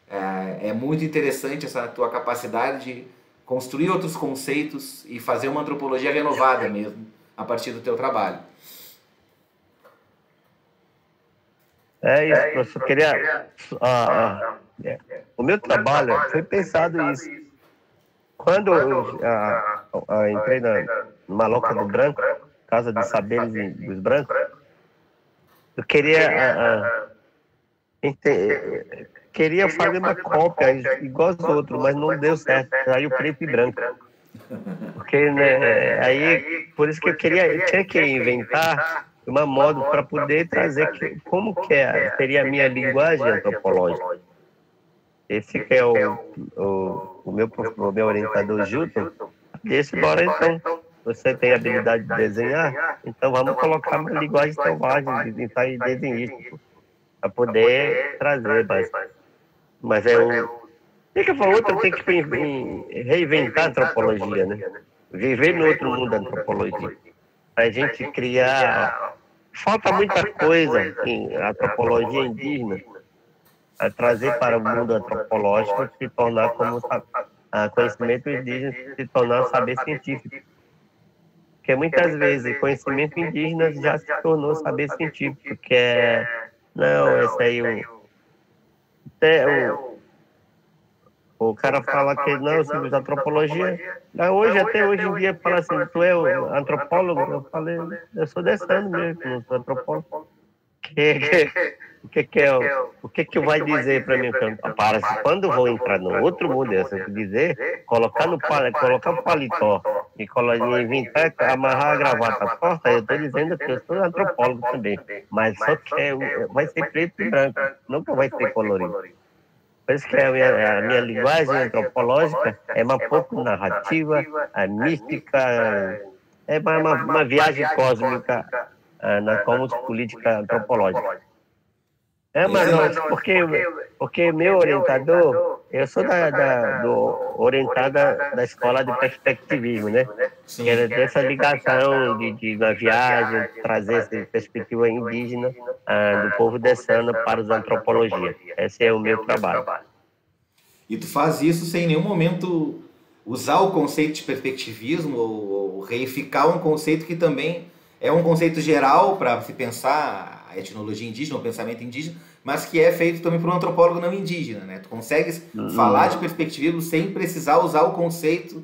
é muito interessante essa tua capacidade de construir outros conceitos e fazer uma antropologia renovada mesmo, a partir do teu trabalho. É isso, professor. O meu trabalho foi pensado isso. Quando eu entrei numa loca do branco, Casa dos Saberes dos Brancos, eu queria fazer uma cópia igual aos outros, mas não deu certo. Saiu preto e branco. Porque, né, por isso que eu tinha que inventar uma moda para poder trazer como que seria a minha linguagem antropológica. Esse que é o meu orientador Gilton. Esse bora então. Você tem a habilidade de desenhar, então vamos colocar uma linguagem selvagem de ensaio desenhístico para poder trazer. Mas tem que falar outra, tem que reinventar a antropologia, né? Viver no outro mundo da antropologia. A gente criar. Falta muita coisa em antropologia indígena a trazer para o mundo antropológico, se tornar como conhecimento indígena, se tornar saber científico. Porque muitas vezes conhecimento indígena já se tornou saber científico, que esse aí o cara fala que não, sobre antropologia. Até hoje em dia, fala assim, tu é o antropólogo? Eu falei, eu sou dessando mesmo, não sou antropólogo. O que vai dizer para mim? Quando eu vou entrar no outro mundo, eu vou dizer, colocar o paletó e inventar, amarrar a gravata à porta, eu estou dizendo que eu sou antropólogo também, mas só que vai ser preto e branco, nunca vai ser colorido. Por isso que a minha linguagem antropológica é um pouco narrativa, mística, é uma viagem cósmica na política antropológica. Mas porque meu orientador, eu sou orientado da escola de perspectivismo, né? Sim. Que é dessa ligação de uma viagem, trazer essa perspectiva indígena do povo dessano para os antropologia. Esse é o meu trabalho. E tu faz isso sem em nenhum momento usar o conceito de perspectivismo ou reificar um conceito que também é um conceito geral para se pensar a etnologia indígena, o pensamento indígena, mas que é feito também por um antropólogo não indígena, né? Tu consegues falar de perspectivismo sem precisar usar o conceito,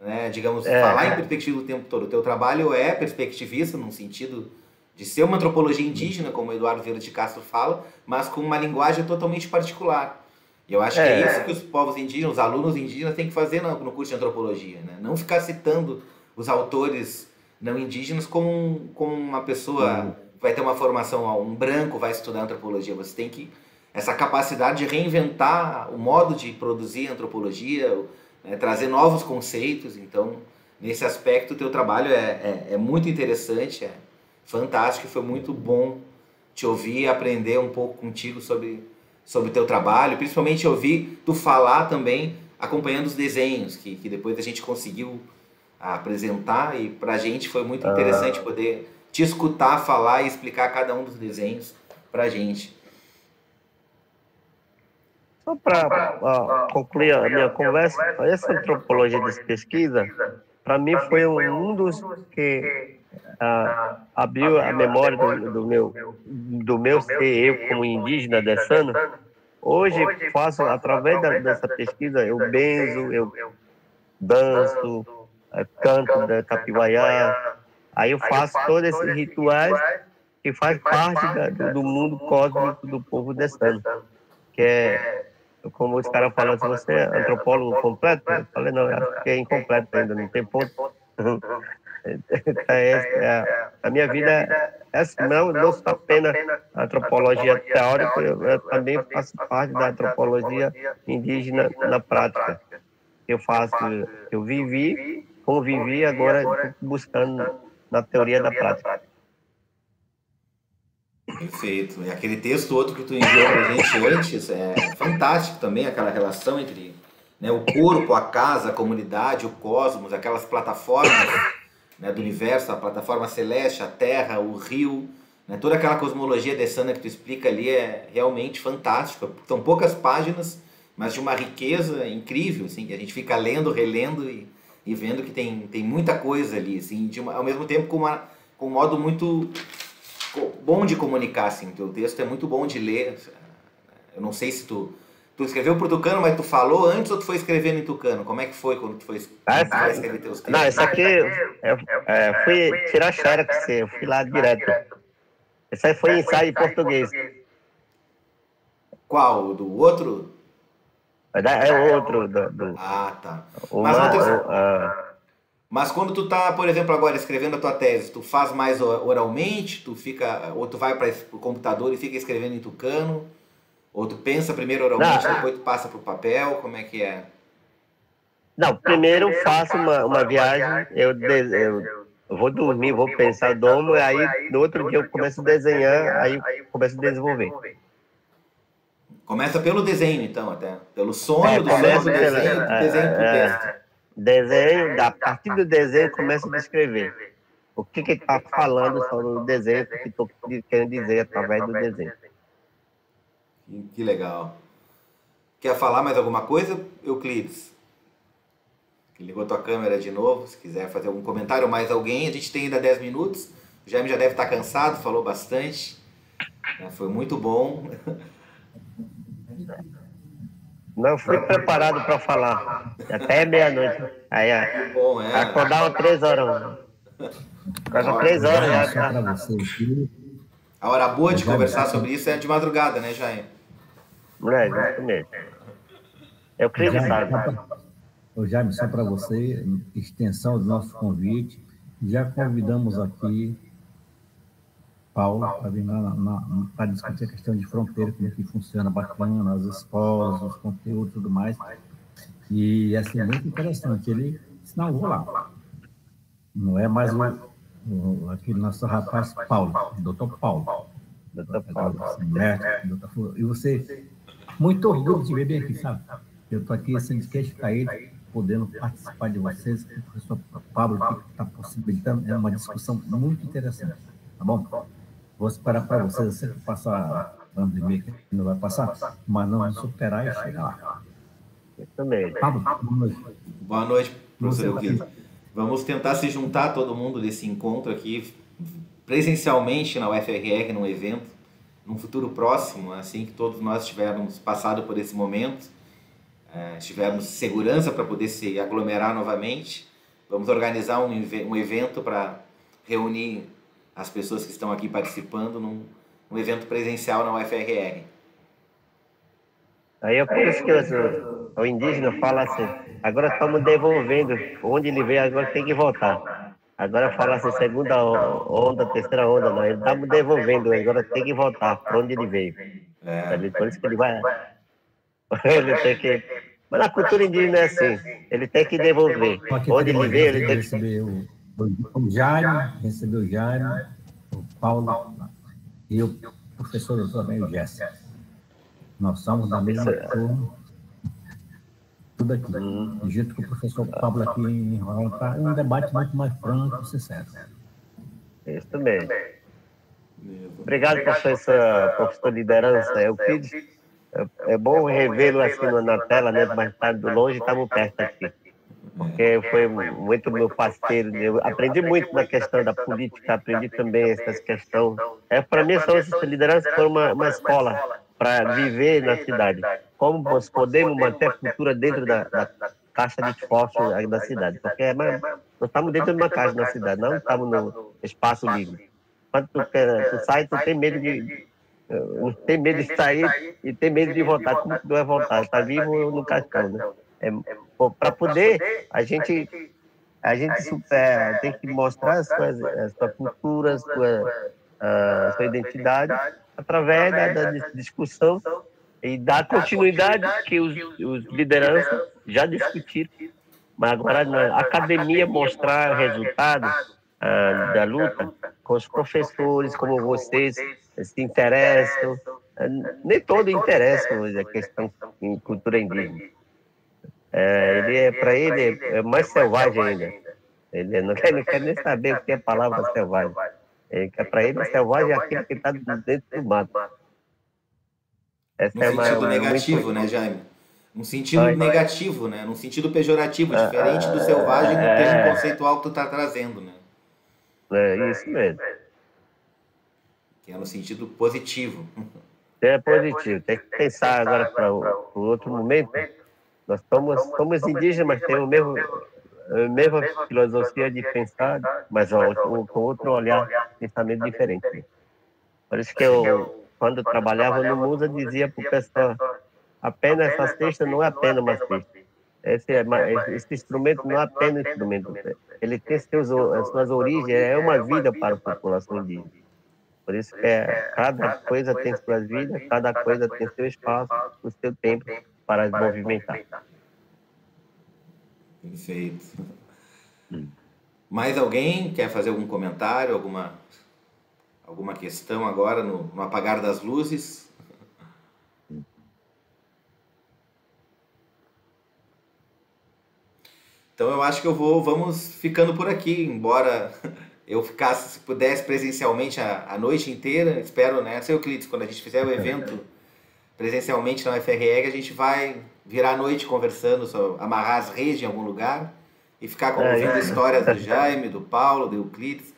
né? Digamos, falar em perspectivismo o tempo todo. O teu trabalho é perspectivista, no sentido de ser uma antropologia indígena, como o Eduardo Vieira de Castro fala, mas com uma linguagem totalmente particular. E eu acho que é isso que os povos indígenas, os alunos indígenas têm que fazer no curso de antropologia, né? Não ficar citando os autores não indígenas como uma pessoa vai ter uma formação, um branco vai estudar antropologia. Você tem que essa capacidade de reinventar o modo de produzir antropologia, né, trazer novos conceitos. Então, nesse aspecto, o teu trabalho é muito interessante, é fantástico, foi muito bom te ouvir e aprender um pouco contigo sobre o teu trabalho, principalmente ouvir tu falar também, acompanhando os desenhos, que depois a gente conseguiu apresentar, e pra gente foi muito interessante poder te escutar falar e explicar cada um dos desenhos pra gente. Só para concluir a minha conversa, essa antropologia de pesquisa, para mim foi um dos que abriu a memória do meu ser eu como indígena dessano. Hoje faço, através dessa pesquisa, eu benzo, eu danço, canto da Capiwaiá, aí eu faço todos esses rituais que faz parte do mundo cósmico do povo dessano, que é, como os caras falam, se você é antropólogo completo, eu falei, não, eu acho que é incompleto ainda, não tem ponto. A minha vida não só apenas antropologia teórica, eu também faço parte da antropologia indígena na prática. Eu vivi, convivi, agora estou buscando na teoria da prática. Perfeito. E aquele texto outro que tu enviou pra gente antes é fantástico também, aquela relação entre, né, o corpo, a casa, a comunidade, o cosmos, aquelas plataformas, né, do universo, a plataforma celeste, a terra, o rio, né, toda aquela cosmologia dessana que tu explica ali é realmente fantástica. São poucas páginas, mas de uma riqueza incrível, assim, que a gente fica lendo, relendo e vendo que tem muita coisa ali, assim, ao mesmo tempo com um modo muito bom de comunicar, assim. O teu texto é muito bom de ler. Eu não sei se tu escreveu por tucano, mas tu falou antes ou tu foi escrevendo em tucano? Como é que foi quando tu foi escrever teus textos? Não, isso aqui fui tirar xerox, eu fui lá direto. Isso aí foi ensaio em português. Qual? Do outro? É outro. Ah, tá. Mas quando tu tá, por exemplo, agora escrevendo a tua tese, tu faz mais oralmente, ou tu vai para o computador e fica escrevendo em tucano? Ou tu pensa primeiro oralmente, depois tu passa pro papel? Como é que é? Não, primeiro eu faço uma viagem, eu vou dormir, vou pensar, durmo, aí no outro dia eu começo a desenhar, aí eu começo a desenvolver. Começa pelo desenho, então, até. Pelo sonho do desenho pro texto. Desenho, a partir do desenho começa a descrever. O que está falando sobre o desenho, o que estou querendo dizer através do desenho. Que legal. Quer falar mais alguma coisa, Euclides? Ligou tua câmera de novo, se quiser fazer algum comentário, mais alguém, a gente tem ainda 10 minutos. O Jaime já deve estar cansado, falou bastante. Foi muito bom. Não fui preparado para falar. Até meia-noite. Aí, bom, acordava 3 horas. Acordava 3 horas já. Só para você aqui, A hora boa de conversar sobre isso é de madrugada, né, Jaime? Isso mesmo. Eu creio que sabe. Jaime, só para você, extensão do nosso convite, já convidamos aqui Paulo para vir para discutir a questão de fronteira, como que funciona bacana, as escolas, os conteúdos e tudo mais. E assim, muito interessante. Ele disse, não, vou lá. Não é mais aquele nosso rapaz Paulo, doutor Paulo. Doutor Paulo. E você, muito orgulho de ver bem aqui, sabe? Eu estou aqui sem queixo caído, podendo participar de vocês, o professor Pablo está possibilitando, é uma discussão muito interessante, tá bom? Vou esperar para vocês, eu sei que passar a pandemia, que não vai passar, mas não superar e chegar lá. Eu também. Pablo, boa noite. Boa noite, professor Euclides. Vamos tentar se juntar todo mundo desse encontro aqui, presencialmente na UFRR, num evento, num futuro próximo, assim que todos nós tivermos passado por esse momento, tivermos segurança para poder se aglomerar novamente. Vamos organizar um evento para reunir as pessoas que estão aqui participando num evento presencial na UFRR. Aí é por isso que o indígena fala assim, agora estamos devolvendo, onde ele veio agora tem que voltar. Agora fala assim, segunda onda, terceira onda, não, estamos devolvendo, agora tem que voltar para onde ele veio. Por isso que ele vai... Ele tem que... Mas na cultura indígena é assim, ele tem que devolver. Onde ele veio, ele tem que... Recebeu o Jaime, o Paulo e o professor também, o Jéssica. Nós somos da mesma turma, tudo aqui. Junto com o professor Pablo aqui em Roraima, é um debate muito mais franco e sincero. Isso mesmo. Obrigado, professor Liderança Euclides. É bom revê-lo assim na tela, né? Mas está de longe, estamos perto aqui. Porque foi muito meu parceiro. Eu aprendi muito na questão da política, aprendi também essas questões. Para mim, essa liderança foi uma escola para viver na cidade. Como nós podemos manter a cultura dentro da caixa de fósforo da cidade. Porque nós estamos dentro de uma caixa na cidade, não estamos no espaço livre. Quando tu sai, tu tem medo de sair e tem medo de voltar. Como tu vai voltar? Está vivo no caixão, né? Para poder, a gente tem que mostrar a sua cultura, a sua identidade, através da discussão e da continuidade que os lideranças já discutiram. Mas agora na academia mostrar resultados da luta com os professores, como vocês se interessam. Nem todo interessa a questão em cultura indígena. Para ele é mais selvagem ainda. Ele não quer nem saber o que é a palavra selvagem. Para ele, selvagem é aquilo que está dentro do mato. No sentido negativo, né, Jaime? Um sentido negativo, né? Num sentido pejorativo, diferente do selvagem no termo conceitual que tu está trazendo, né? É isso mesmo. Que é no sentido positivo. É positivo. Tem que pensar agora para o outro momento. Nós somos indígenas, mas temos a mesma filosofia de pensar, mas com outro olhar, pensamento diferente. Por isso que quando trabalhava no Musa, dizia para o pessoal, apenas essa cesta não é apenas uma cesta. Esse instrumento não é apenas um instrumento. Ele tem as suas origens, é uma vida para a população indígena. Por isso que cada coisa tem suas vidas, cada coisa tem seu espaço, o seu tempo para se movimentar. Perfeito. Mais alguém quer fazer algum comentário, alguma questão agora no apagar das luzes? Então eu acho que vamos ficando por aqui, embora eu ficasse, se pudesse, presencialmente a noite inteira. Espero, né, seu Euclides, quando a gente fizer o evento presencialmente na UFRR, a gente vai virar a noite conversando, amarrar as redes em algum lugar e ficar ouvindo histórias do Jaime, do Paulo, do Euclides,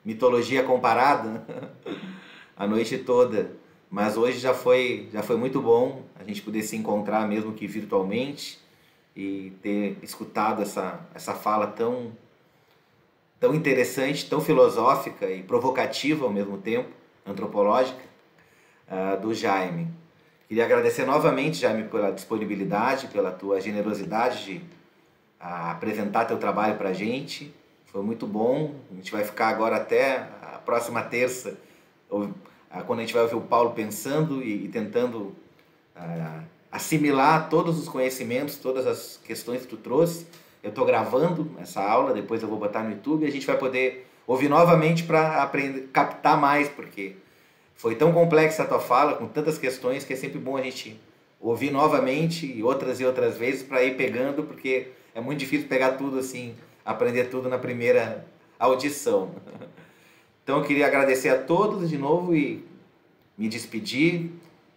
mitologia comparada a noite toda. Mas hoje já foi muito bom a gente poder se encontrar, mesmo que virtualmente, e ter escutado essa fala tão interessante, tão filosófica e provocativa ao mesmo tempo, antropológica do Jaime. Queria agradecer novamente, Jaime, pela disponibilidade, pela tua generosidade de apresentar teu trabalho para a gente. Foi muito bom. A gente vai ficar agora até a próxima terça, quando a gente vai ouvir o Paulo pensando e tentando assimilar todos os conhecimentos, todas as questões que tu trouxe. Eu estou gravando essa aula, depois eu vou botar no YouTube e a gente vai poder ouvir novamente para aprender, captar mais, porque foi tão complexa a tua fala, com tantas questões, que é sempre bom a gente ouvir novamente e outras vezes para ir pegando, porque é muito difícil pegar tudo assim, aprender tudo na primeira audição. Então eu queria agradecer a todos de novo e me despedir.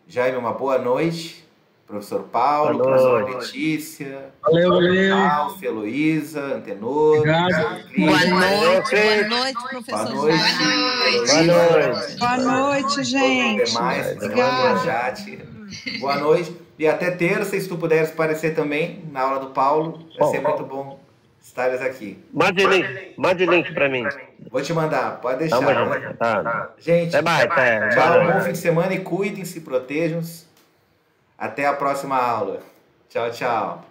Jaime, uma boa noite. Professor Paulo, professora Letícia, valeu. Alfa, Heloísa, Antenor. Obrigado. Boa noite, professor Jaime. Boa noite, gente. Obrigada. Boa noite. E até terça, se tu puderes aparecer também na aula do Paulo, vai ser muito bom estares aqui. Mande link para mim. Vou te mandar, pode deixar. Tá. Gente, Até mais. tchau, bom fim de semana e cuidem-se, protejam-se. Até a próxima aula. Tchau. Tchau.